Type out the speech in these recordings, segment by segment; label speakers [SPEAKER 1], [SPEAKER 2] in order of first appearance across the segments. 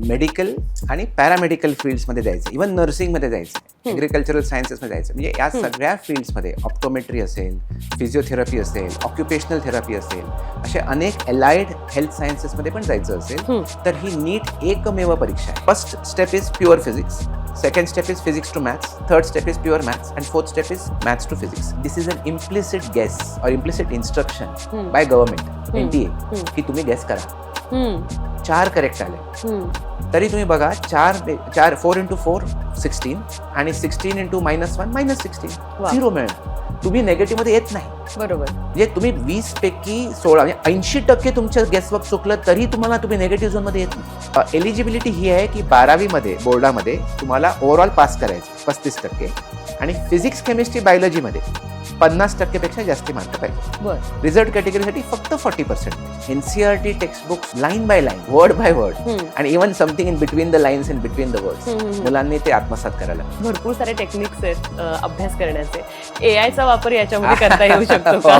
[SPEAKER 1] Medical आणि paramedical फील्ड्समध्ये जायचं, even नर्सिंगमध्ये जायचं, ॲग्रिकल्चरल सायन्सेसमध्ये जायचं. म्हणजे या सगळ्या फील्ड्समध्ये ऑप्टोमेट्री असेल, फिजिओथेरपी असेल, ऑक्युपेशनल थेरपी असेल, असे अनेक अलाइड हेल्थ सायन्सेसमध्ये पण जायचं असेल तर ही नीट एकमेव परीक्षा आहे. First step is pure physics, second step is physics to maths, third step is pure maths, and fourth step is maths to physics. This is an implicit guess or implicit instruction by government, NTA, की तुम्ही guess करा. 4 correct आले तरी तुम्ही बघा 4 into 4 16 आणि 16 into -1 -16 0 मिळणार. तुम्ही नेगेटिव्ह मध्ये येत नाही.
[SPEAKER 2] बरोबर.
[SPEAKER 1] म्हणजे तुम्ही 20 पैकी 16 म्हणजे 80% तुमचं गेसवर्क चुकलं तरी तुम्ही नेगेटिव्ह झोन मध्ये येत नाही. एलिजिबिलिटी ही आहे की 12वी मध्ये बोर्डामध्ये तुम्हाला ओव्हरऑल पास करायचं 35% आणि फिजिक्स केमिस्ट्री बायोलॉजीमध्ये 50% पेक्षा जास्त मार्क पाहिजे. रिझल्ट कॅटेगरीसाठी फक्त 40%. NCERT text books line by line, word by word आणि even something in between the lines and between the words मुलांनी ते आत्मसात करायला.
[SPEAKER 2] भरपूर सारे टेक्निक्स आहेत अभ्यास करण्याचे. एआयचा वापर याच्यामध्ये करता येऊ शकतो
[SPEAKER 1] का?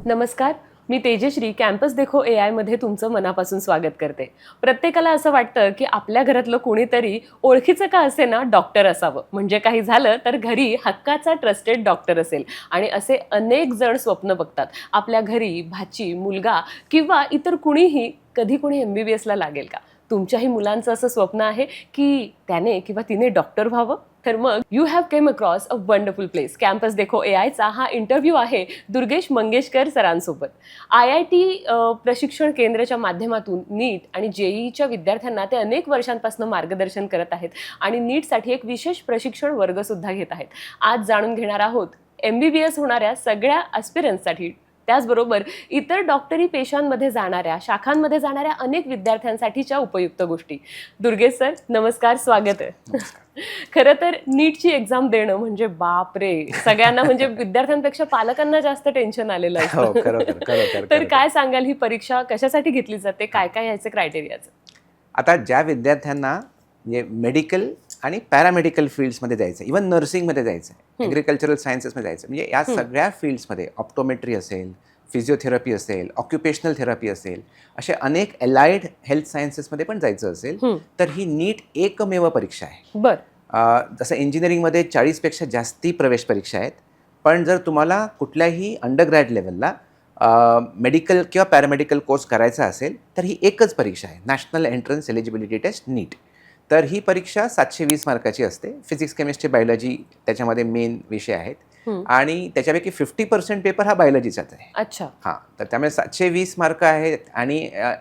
[SPEAKER 2] नमस्कार, मी तेजश्री कॅम्पस देखो एआय मध्ये तुमचं मनापासून स्वागत करते. प्रत्येकाला असं वाटतं की आपल्या घरातलं कोणीतरी ओळखीचं का असे ना डॉक्टर असावं, म्हणजे काही झालं तर घरी हक्काचा ट्रस्टेड डॉक्टर असेल. आणि असे अनेक जण स्वप्न बघतात आपल्या घरी भाची, मुलगा किंवा इतर कुणीही कधी कुणी MBBSला लागेल का. तुमच्याही मुलांचं असं स्वप्न आहे की त्याने किंवा तिने डॉक्टर व्हावं. तर मग you have came across a wonderful place. Campus देखो एआयचा हा इंटरव्ह्यू आहे दुर्गेश मंगेशकर सरांसोबत. IIT प्रशिक्षण केंद्राच्या माध्यमातून नीट आणि JEEच्या विद्यार्थ्यांना ते अनेक वर्षांपासून मार्गदर्शन करत आहेत आणि नीटसाठी एक विशेष प्रशिक्षण वर्ग सुद्धा घेत आहेत. आज जाणून घेणार आहोत MBBS होणाऱ्या सगळ्या ॲस्पिरंट्ससाठी, त्याचबरोबर इतर डॉक्टरी पेशांमध्ये जाणाऱ्या, शाखांमध्ये जाणाऱ्या अनेक विद्यार्थ्यांसाठीच्या उपयुक्त गोष्टी. दुर्गेश सर, नमस्कार, स्वागत आहे. खरं तर नीटची एक्झाम देणं म्हणजे बाप रे, सगळ्यांना म्हणजे विद्यार्थ्यांपेक्षा पालकांना जास्त टेन्शन आलेलं आहे. तर काय सांगाल, ही परीक्षा कशासाठी घेतली जाते, काय काय याचे क्रायटेरियाचं?
[SPEAKER 1] आता ज्या विद्यार्थ्यांना म्हणजे मेडिकल आणि पॅरामेडिकल फील्ड्समध्ये जायचं, इव्हन नर्सिंगमध्ये जायचं, ॲग्रिकल्चरल सायन्सेसमध्ये जायचं, म्हणजे या सगळ्या फील्ड्समध्ये ऑप्टोमेट्री असेल, फिजिओथेरपी असेल, ऑक्युपेशनल थेरपी असेल, असे अनेक अलाइड हेल्थ सायन्सेसमध्ये पण जायचं असेल तर ही नीट एकमेव परीक्षा आहे. जसं इंजिनिअरिंगमध्ये 40पेक्षा जास्ती प्रवेश परीक्षा आहेत, पण जर तुम्हाला कुठल्याही अंडरग्रॅड लेवलला मेडिकल किंवा पॅरामेडिकल कोर्स करायचा असेल तर ही एकच परीक्षा आहे, नॅशनल एंट्रन्स एलिजिबिलिटी टेस्ट नीट. तर ही परीक्षा 720 मार्काची असते. फिजिक्स केमिस्ट्री बायोलॉजी त्याच्यामध्ये मेन विषय आहेत आणि त्याच्यापैकी 50% पेपर हा बायोलॉजीचाच आहे.
[SPEAKER 2] अच्छा. हां,
[SPEAKER 1] तर त्यामुळे 720 मार्क आहेत आणि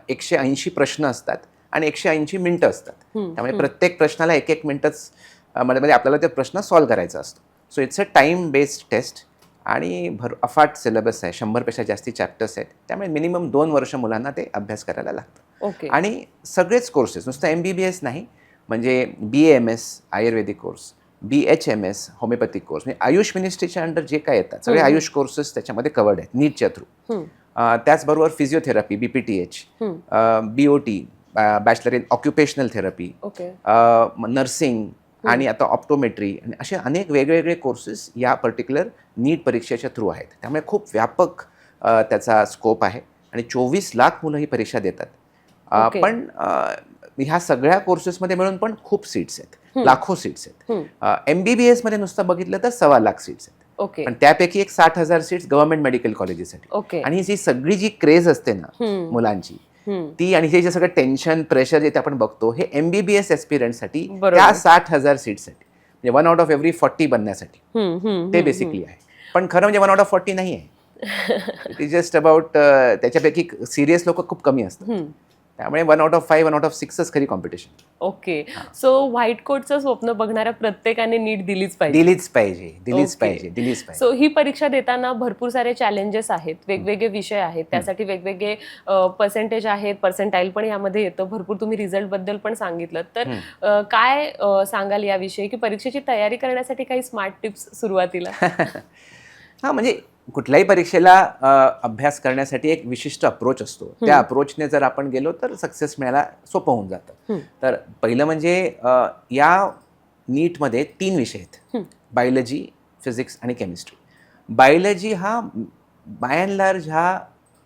[SPEAKER 1] 180 प्रश्न असतात आणि 180 मिनिटं असतात. त्यामुळे प्रत्येक प्रश्नाला 1-1 मिनिटच मध्ये आपल्याला ते प्रश्न सॉल्व्ह करायचा असतो. So it's a time based test आणि अफाट सिलेबस आहे, 100पेक्षा जास्ती चॅप्टर्स आहेत. त्यामुळे मिनिमम 2 वर्ष मुलांना ते अभ्यास करायला लागतं. आणि सगळेच कोर्सेस, नुसतं MBBS नाही, म्हणजे BAMS आयुर्वेदिक कोर्स, BHMS होमिओपॅथिक कोर्स, म्हणजे आयुष मिनिस्ट्रीच्या अंडर जे काय येतात सगळे आयुष कोर्सेस त्याच्यामध्ये कवर्ड आहेत नीटच्या थ्रू. त्याचबरोबर physiotherapy, BPTH, BOT bachelor in occupational therapy, nursing आणि आता ऑप्टोमेट्री आणि असे अनेक वेगवेगळे कोर्सेस या पर्टिक्युलर नीट परीक्षेच्या थ्रू आहेत. त्यामुळे खूप व्यापक त्याचा स्कोप आहे आणि 24 लाख मुलं ही परीक्षा देतात. पण ह्या सगळ्या कोर्सेसमध्ये मिळून पण खूप सीट्स आहेत, लाखो सीट्स आहेत. MBBS मध्ये नुसतं बघितलं तर 1.25 लाख सीट्स आहेत. पण त्यापैकी एक 60,000 सीट्स गव्हर्नमेंट मेडिकल कॉलेजेससाठी. आणि ही सगळी जी क्रेज असते ना मुलांची ती आणि हे जे सगळं टेन्शन, प्रेशर जे आपण बघतो, हे MBBS एस्पिरंटसाठी त्या 60,000 सीट्ससाठी, म्हणजे 1 out of every 40 बनण्यासाठी ते बेसिकली आहे. पण खरं म्हणजे 1 out of 40 नाही आहे. इट इज जस्ट अबाउट, त्याच्यापैकी सिरियस लोक खूप कमी असतात. त्यामुळे 1 out of 5, 1 out of 6च खरी कॉम्पिटिशन.
[SPEAKER 2] सो व्हाईट कोटचं स्वप्न बघणाऱ्या प्रत्येकाने नीट दिलीच पाहिजे. सो ही परीक्षा देताना भरपूर सारे चॅलेंजेस आहेत, वेगवेगळे विषय आहेत, त्यासाठी वेगवेगळे पर्सेंटेज आहेत, पर्सेंटाईल पण यामध्ये येतं. भरपूर तुम्ही रिझल्ट बद्दल पण सांगितलं. तर काय सांगाल याविषयी, की परीक्षेची तयारी करण्यासाठी काही स्मार्ट टिप्स सुरुवातीला?
[SPEAKER 1] म्हणजे कुठल्याही परीक्षेला अभ्यास करण्यासाठी एक विशिष्ट अप्रोच असतो. त्या अप्रोचने जर आपण गेलो तर सक्सेस मिळायला सोपं होऊन जातं. तर पहिलं म्हणजे या नीटमध्ये 3 विषय आहेत, बायोलॉजी, फिजिक्स आणि केमिस्ट्री. बायोलॉजी हा बाय अँड लार्ज हा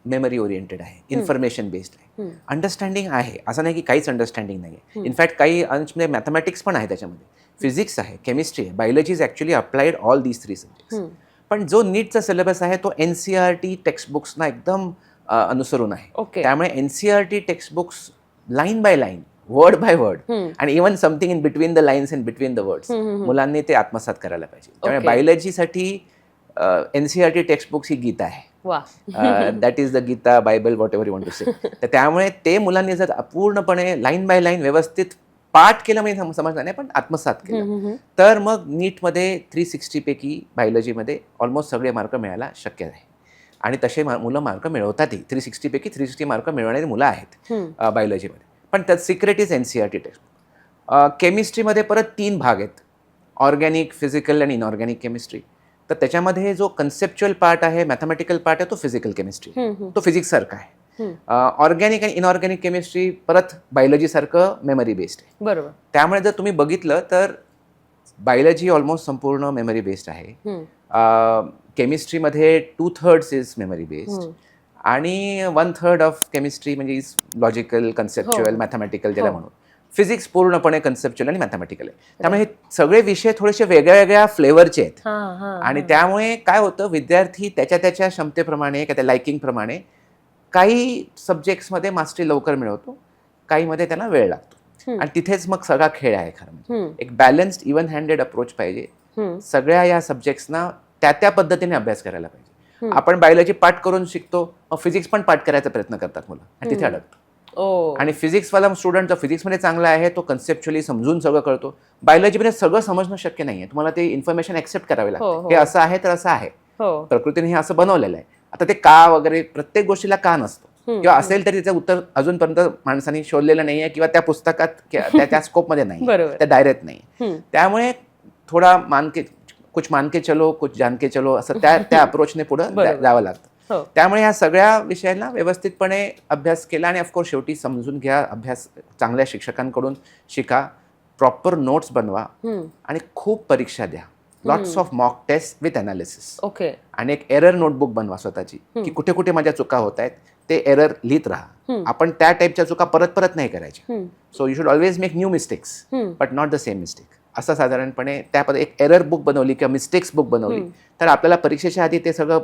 [SPEAKER 1] मेमरी ओरिएंटेड आहे, इन्फॉर्मेशन बेस्ड आहे. अंडरस्टँडिंग आहे, असं नाही की काहीच अंडरस्टँडिंग नाही आहे. इनफॅक्ट काही अंश म्हणजे मॅथमॅटिक्स पण आहे त्याच्यामध्ये, फिजिक्स आहे, केमिस्ट्री आहे, biology is actually applied all these 3 subjects. पण जो नीटचा सिलेबस आहे तो NCERT टेक्स्टबुक्सना एकदम अनुसरून आहे. त्यामुळे NCERT textbooks line by line, word by word आणि even something in between the lines and between the words मुलांनी ते आत्मसात करायला पाहिजे. त्यामुळे बायोलॉजीसाठी NCERT टेक्स्टबुक्स ही गीता आहे. That is the Gita, Bible, whatever you want to say. तर त्यामुळे ते मुलांनी जर पूर्णपणे लाईन बाय लाईन व्यवस्थित पाठ केलं म्हणजे समजलं नाही पण आत्मसात केलं तर मग नीटमध्ये 360 पैकी बायोलॉजीमध्ये ऑलमोस्ट सगळे मार्क मिळायला शक्य आहे. आणि तसे मुलं मार्क मिळवतातही. 360 पैकी 360 मार्क मिळवणारी मुलं आहेत बायोलॉजीमध्ये. पण त्यात सिक्रेट इज NCERT टेक्स्ट. केमिस्ट्रीमध्ये परत 3 भाग आहेत, ऑर्गॅनिक, फिजिकल आणि इनऑर्गॅनिक केमिस्ट्री. तर त्याच्यामध्ये जो कन्सेप्च्युअल पार्ट आहे, मॅथमॅटिकल पार्ट आहे, तो फिजिकल केमिस्ट्री, तो फिजिक्ससारखा आहे. ऑर्गॅनिक आणि इनऑर्गॅनिक केमिस्ट्री परत बायोलॉजीसारखं मेमरी बेस्ड आहे.
[SPEAKER 2] बरोबर.
[SPEAKER 1] त्यामुळे जर तुम्ही बघितलं तर बायोलॉजी ऑलमोस्ट संपूर्ण मेमरी बेस्ड आहे. केमिस्ट्रीमध्ये 2/3 इज मेमरी बेस्ड आणि 1/3 ऑफ केमिस्ट्री म्हणजे इज लॉजिकल, कन्सेप्च्युअल, मॅथमॅटिकल ज्याला म्हणून. फिजिक्स पूर्णपणे कन्सेप्च्युअल आणि मॅथमॅटिकल आहे. त्यामुळे हे सगळे विषय थोडेसे वेगळ्या वेगळ्या फ्लेवरचे आहेत. आणि त्यामुळे काय होतं, विद्यार्थी त्याच्या त्याच्या क्षमतेप्रमाणे त्या लायकिंगप्रमाणे काही सब्जेक्ट्समध्ये मास्टरी लवकर मिळवतो, काहीमध्ये त्यांना वेळ लागतो. आणि तिथेच मग सगळा खेळ आहे खरं म्हणजे. एक बॅलन्स्ड, इव्हन हँडेड अप्रोच पाहिजे. सगळ्या या सब्जेक्ट्सना त्या पद्धतीने अभ्यास करायला पाहिजे. आपण बायोलॉजी पाठ करून शिकतो, फिजिक्स पण पाठ करायचा प्रयत्न करतात मुलं आणि तिथे अडकतो. आणि फिजिक्सवाला स्टुडंट जो फिजिक्समध्ये चांगला आहे तो कन्सेप्च्युअली समजून सगळं कळतो. बायोलॉजीमध्ये सगळं समजणं शक्य नाहीये, तुम्हाला ते इन्फॉर्मेशन ऍक्सेप्ट करावी लागते. हे असं आहे तर असं आहे, प्रकृतीने हे असं बनवलेलं आहे. आता ते का वगैरे प्रत्येक गोष्टीला का नसतो किंवा असेल तरी त्याचं उत्तर अजूनपर्यंत माणसांनी शोधलेलं नाहीये किंवा त्या पुस्तकात त्या स्कोपमध्ये नाही, त्या दायऱ्यात नाही. त्यामुळे थोडा कुछ मान के चलो कुछ जान के चलो असं त्या अप्रोचने पुढे जावं लागतं. त्यामुळे ह्या सगळ्या विषयांना व्यवस्थितपणे अभ्यास केला आणि ऑफकोर्स शेवटी समजून घ्या, अभ्यास चांगल्या शिक्षकांकडून शिका, प्रॉपर नोट्स बनवा आणि खूप परीक्षा द्या. Lots of mock test with analysis. आणि एक एरर नोटबुक बनवा स्वतःची, की कुठे कुठे माझ्या चुका होत आहेत ते एरर लिहित राहा. आपण त्या टाईपच्या चुका परत परत नाही करायच्या. So you should always make new mistakes but not the same mistake. असं साधारणपणे त्यामध्ये एक एरर बुक बनवली किंवा मिस्टेक्स बुक बनवली तर आपल्याला परीक्षेच्या आधी ते सगळं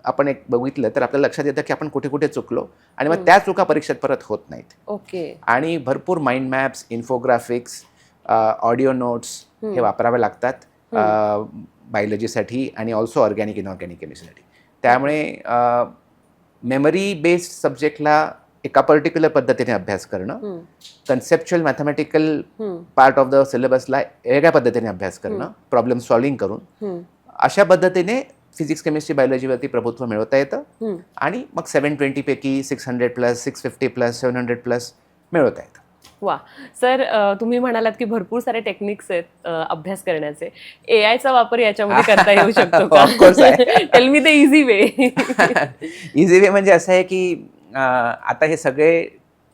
[SPEAKER 1] आपण एक बघितलं तर आपल्याला लक्षात येतं की आपण कुठे कुठे चुकलो आणि मग त्या चुका परीक्षेत परत होत नाहीत. आणि भरपूर mind maps, infographics, audio notes हे वापरावे लागतात बायोलॉजीसाठी आणि ऑल्सो ऑर्गॅनिक, इनऑर्गॅनिक केमिस्ट्रीसाठी. त्यामुळे मेमरी बेस्ड सब्जेक्टला एका पर्टिक्युलर पद्धतीने अभ्यास करणं, conceptual mathematical part of the सिलेबसला वेगळ्या पद्धतीने अभ्यास करणं, प्रॉब्लेम सॉल्व्हिंग करून अशा पद्धतीने फिजिक्स, केमिस्ट्री, बायोलॉजीवरती प्रभुत्व मिळवता येतं. आणि मग 720 पैकी 600+, 650+, 700+ मिळवता येतं.
[SPEAKER 2] वा सर, तुम्ही म्हणालात की भरपूर सारे टेक्निक्स आहेत अभ्यास करण्याचे. AIचा वापर याच्यामध्ये करता येऊ शकतो का? Tell me the easy way.
[SPEAKER 1] Easy way म्हणजे असं आहे की आता हे सगळे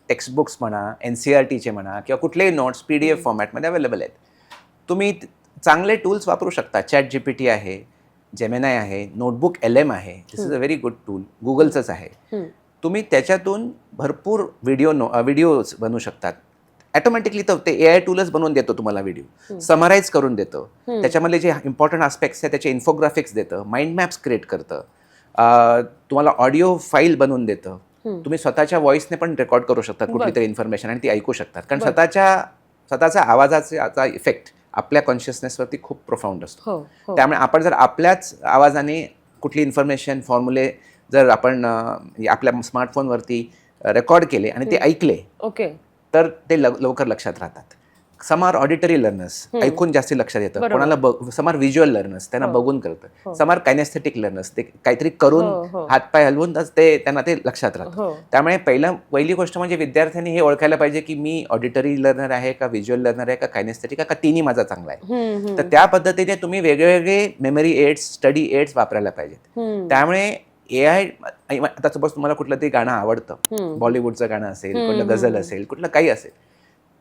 [SPEAKER 1] टेक्स्टबुक्स म्हणा, NCERTचे म्हणा किंवा कुठलेही नोट्स PDF फॉर्मॅटमध्ये अवेलेबल आहेत. तुम्ही चांगले टूल्स वापरू शकता. ChatGPT आहे, जेमिनाय आहे, नोटबुक LM आहे. This is a very good tool. गुगलचंच आहे. तुम्ही त्याच्यातून भरपूर व्हिडिओज बनवू शकतात. ॲटोमॅटिकली तर ते AI टूलच बनवून देतो तुम्हाला व्हिडिओ, समराईज करून देतो. त्याच्यामधले जे इम्पॉर्टंट आस्पेक्ट्स आहेत त्याचे इन्फोग्राफिक्स देतं, माइंड मॅप्स क्रिएट करतं, तुम्हाला ऑडिओ फाईल बनवून देतं. तुम्ही स्वतःच्या व्हॉइसने पण रेकॉर्ड करू शकतात कुठली तरी इन्फॉर्मेशन आणि ती ऐकू शकतात. कारण स्वतःचा आवाजाचा इफेक्ट आपल्या कॉन्शियसनेसवरती खूप प्रोफाऊंड असतो. त्यामुळे आपण जर आपल्याच आवाजाने कुठली इन्फॉर्मेशन, फॉर्म्युले जर आपण आपल्या स्मार्टफोनवरती रेकॉर्ड केले आणि ते ऐकले तर ते लवकर लक्षात राहतात. सम आर ऑडिटरी लर्नर्स, ऐकून जास्ती लक्षात येतं. कोणाला सम आर व्हिज्युअल लर्नर्स, त्यांना बघून कळतं. सम आर कायनेस्थेटिक लर्नर्स, ते काहीतरी करून हातपाय हलवून त्यांना ते लक्षात राहतं. त्यामुळे पहिली गोष्ट म्हणजे विद्यार्थ्यांनी हे ओळखायला पाहिजे की मी ऑडिटरी लर्नर आहे का, व्हिज्युअल लर्नर आहे का, कायनेस्थेटिक आहे का, तिन्ही माझा चांगला आहे. तर त्या पद्धतीने तुम्ही वेगवेगळे मेमरी एड्स, स्टडी एड्स वापरायला पाहिजेत. त्यामुळे AI, आता सपोज तुम्हाला कुठलं तरी गाणं आवडतं, बॉलिवूडचं गाणं असेल, कुठलं गझल असेल, कुठलं काही असेल,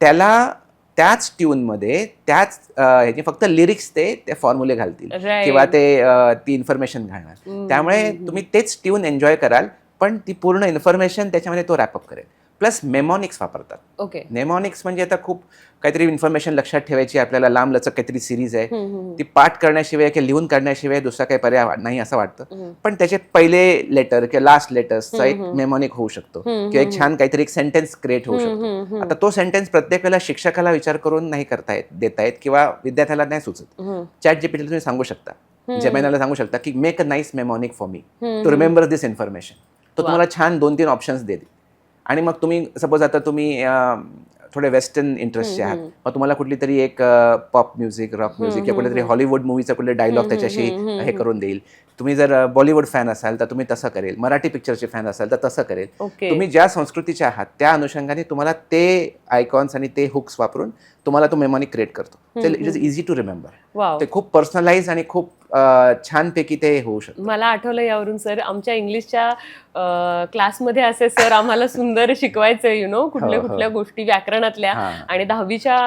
[SPEAKER 1] त्याला त्याच ट्यूनमध्ये त्याच ह्याची फक्त लिरिक्स ते फॉर्म्युले घालतील किंवा ती इन्फॉर्मेशन घालणार. त्यामुळे तुम्ही तेच ट्यून एन्जॉय कराल पण ती पूर्ण इन्फॉर्मेशन त्याच्यामध्ये तो रॅपअप करेल. प्लस मेमॉनिक्स वापरतात.
[SPEAKER 2] ओके.
[SPEAKER 1] नेमॉनिक्स म्हणजे आता खूप काहीतरी इन्फॉर्मेशन लक्षात ठेवायची आपल्याला, लांब लचक काहीतरी सिरीज आहे, ती पाठ करण्याशिवाय किंवा लिहून काढण्याशिवाय दुसरा काही पर्याय नाही असं वाटतं. पण त्याचे पहिले लेटर किंवा लास्ट लेटर्सचा एक मेमॉनिक होऊ शकतो किंवा एक छान काहीतरी एक सेंटेन्स क्रिएट होऊ शकतो. आता तो सेंटेन्स प्रत्येक वेळेला शिक्षकाला विचार करून नाही देतायत किंवा विद्यार्थ्याला नाही सुचत. चॅट जीपीटीला तुम्ही सांगू शकता, जेमिनाला सांगू शकता की make a nice mnemonic for me to remember this information. तो तुम्हाला छान 2-3 ऑप्शन्स देईल. आणि मग तुम्ही सपोज आता तुम्ही थोडे वेस्टर्न इंटरेस्टचे आहात, मग तुम्हाला कुठली तरी एक पॉप म्युझिक, रॉक म्युझिक किंवा कुठेतरी हॉलिवूड मूवीचा कुठले डायलॉग त्याच्याशी हे करून देईल. तुम्ही जर बॉलिवूड फॅन असाल तर तुम्ही तसं करेल, मराठी पिक्चरचे फॅन असाल तर तसं करेल. तुम्ही ज्या संस्कृतीचे आहात त्या अनुषंगाने तुम्हाला ते आयकॉन्स आणि ते हुक्स वापरून तुम्हाला तो मेमॉनिक क्रिएट करतो. It is easy to remember. ते खूप पर्सनलाइज आणि खूप छानपैकी ते होऊ शकतं.
[SPEAKER 2] मला आठवलं यावरून सर, आमच्या इंग्लिशच्या क्लासमध्ये असे सर आम्हाला सुंदर शिकवायचे, कुठल्या गोष्टी व्याकरणातल्या, आणि 10वीच्या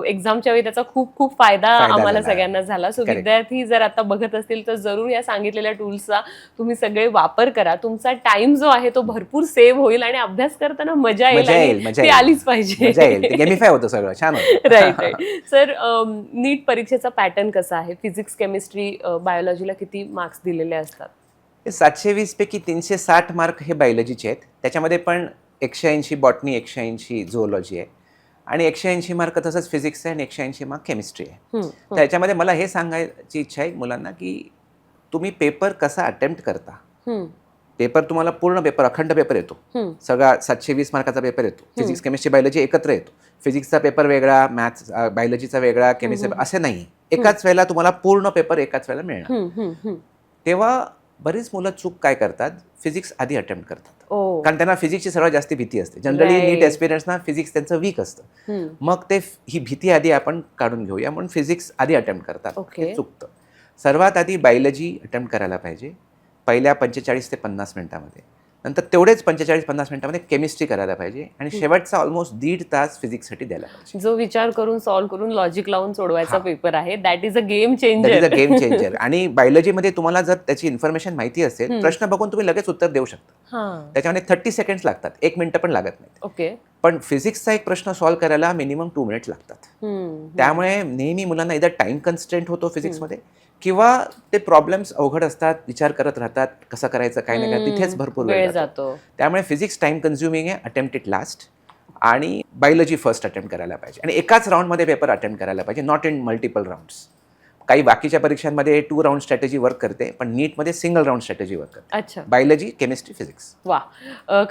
[SPEAKER 2] एक्झामच्या वेळी त्याचा खूप खूप फायदा आम्हाला सगळ्यांना झाला. सो विद्यार्थी जर आता बघत असतील तर जरूर या सांगितलेल्या टूल्सचा तुम्ही सगळे वापर करा. तुमचा टाइम जो आहे तो भरपूर सेव्ह होईल आणि अभ्यास करताना मजा येईल, ती आलीच पाहिजे.
[SPEAKER 1] गेमिफाय होतं सगळं, छान होतं.
[SPEAKER 2] राईट. सर, नीट परीक्षेचा पॅटर्न कसा आहे? फिजिक्स, केमिस्ट्री, बायोलॉजीला किती मार्क्स दिलेले असतात?
[SPEAKER 1] 720 पैकी 360 मार्क हे बायोलॉजीचे आहेत. त्याच्यामध्ये पण 180 बॉटनी, 180 झुओलॉजी आहे आणि 180 मार्क तसंच फिजिक्स आहे आणि 180 मार्क केमिस्ट्री आहे. त्याच्यामध्ये मला हे सांगायची इच्छा आहे मुलांना की तुम्ही पेपर कसा अटेम्प्ट करता. पेपर तुम्हाला पूर्ण पेपर, अखंड पेपर येतो, सगळा 720 मार्काचा पेपर येतो. फिजिक्स, केमिस्ट्री, बायोलॉजी एकत्र येतो. फिजिक्सचा पेपर वेगळा, मॅथ्स, बायोलॉजीचा वेगळा, केमिस्ट्री असे नाही. एकाच वेळेला तुम्हाला पूर्ण पेपर एकाच वेळेला मिळणार. तेव्हा बरीच मुलं चूक काय करतात, फिजिक्स आधी अटेम्प्ट करतात, कारण त्यांना फिजिक्सची सर्वात जास्त भीती असते. जनरली नीट एस्पिरंट्सना फिजिक्स त्यांचं वीक असतं. मग ते ही भीती आधी आपण काढून घेऊया म्हणून फिजिक्स आधी अटेम्प्ट करतात. हे चुकतं. सर्वात आधी बायोलॉजी अटेम्प्ट करायला पाहिजे पहिल्या 45 ते 50 मिनिटामध्ये. नंतर तेवढेच 45-50 मिनिटामध्ये केमिस्ट्री करायला पाहिजे आणि शेवटचा ऑलमोस्ट 1.5 तास फिजिक्ससाठी द्यायला पाहिजे.
[SPEAKER 2] जो विचार करून सॉल्व्ह करून लॉजिक लावून सोडवायचा पेपर आहे, that is a game changer.
[SPEAKER 1] आणि बायोलॉजीमध्ये तुम्हाला जर त्याची इन्फॉर्मेशन माहिती असेल, प्रश्न बघून तुम्ही लगेच उत्तर देऊ शकता. त्याच्यामध्ये 30 सेकंड्स लागतात, 1 मिनिट पण लागत नाही.
[SPEAKER 2] ओके.
[SPEAKER 1] पण फिजिक्सचा एक प्रश्न सॉल्व्ह करायला मिनिमम 2 मिनिट्स लागतात. त्यामुळे नेहमी मुलांना इधर टाइम कन्स्ट्रेंट होतो फिजिक्समध्ये किंवा ते प्रॉब्लेम्स अवघड असतात, विचार करत राहतात कसं करायचं काय नाही, तिथेच भरपूर वेळ जातो. त्यामुळे फिजिक्स टाइम कन्झ्युमिंग आहे, अटेम्प्ट इट लास्ट. आणि बायोलॉजी फर्स्ट अटेम्प्ट करायला पाहिजे आणि एकाच राऊंडमध्ये पेपर अटेम्प्ट करायला पाहिजे, नॉट इन मल्टिपल राऊंड्स. काही बाकीच्या परीक्षांमध्ये 2 राऊंड स्ट्रॅटेजी वर्क करते, पण नीटमध्ये सिंगल राऊंड स्ट्रॅटेजी वर्क करते.
[SPEAKER 2] अच्छा.
[SPEAKER 1] Biology, chemistry, physics.
[SPEAKER 2] वा.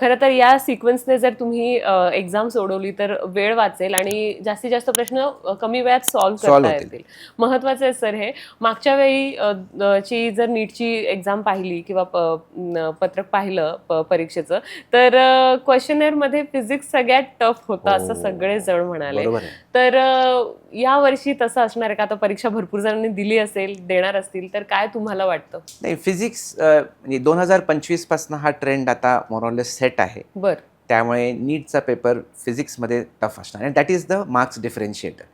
[SPEAKER 2] खरं तर या सिक्वेन्सने जर तुम्ही एक्झाम सोडवली तर वेळ वाचेल आणि जास्तीत जास्त प्रश्न कमी वेळात सॉल्व्ह करता येतील. महत्वाचं आहे सर हे. मागच्या वेळी ची जर नीटची एक्झाम पाहिली किंवा पत्रक पाहिलं परीक्षेचं, तर क्वेश्चनरमध्ये फिजिक्स सगळ्यात टफ होता असं सगळेजण म्हणाले. तर या वर्षी तसं असणार आहे का? आता परीक्षा भरपूर जणांनी दिली असेल, देणार असतील, तर काय तुम्हाला वाटतं?
[SPEAKER 1] नाही, फिजिक्स म्हणजे 2025 पासून हा ट्रेंड आता मोरॉलेस सेट आहे.
[SPEAKER 2] बरं.
[SPEAKER 1] त्यामुळे नीटचा पेपर फिजिक्समध्ये टफ असणार आणि दॅट इज द मार्क्स डिफरन्शिएटर.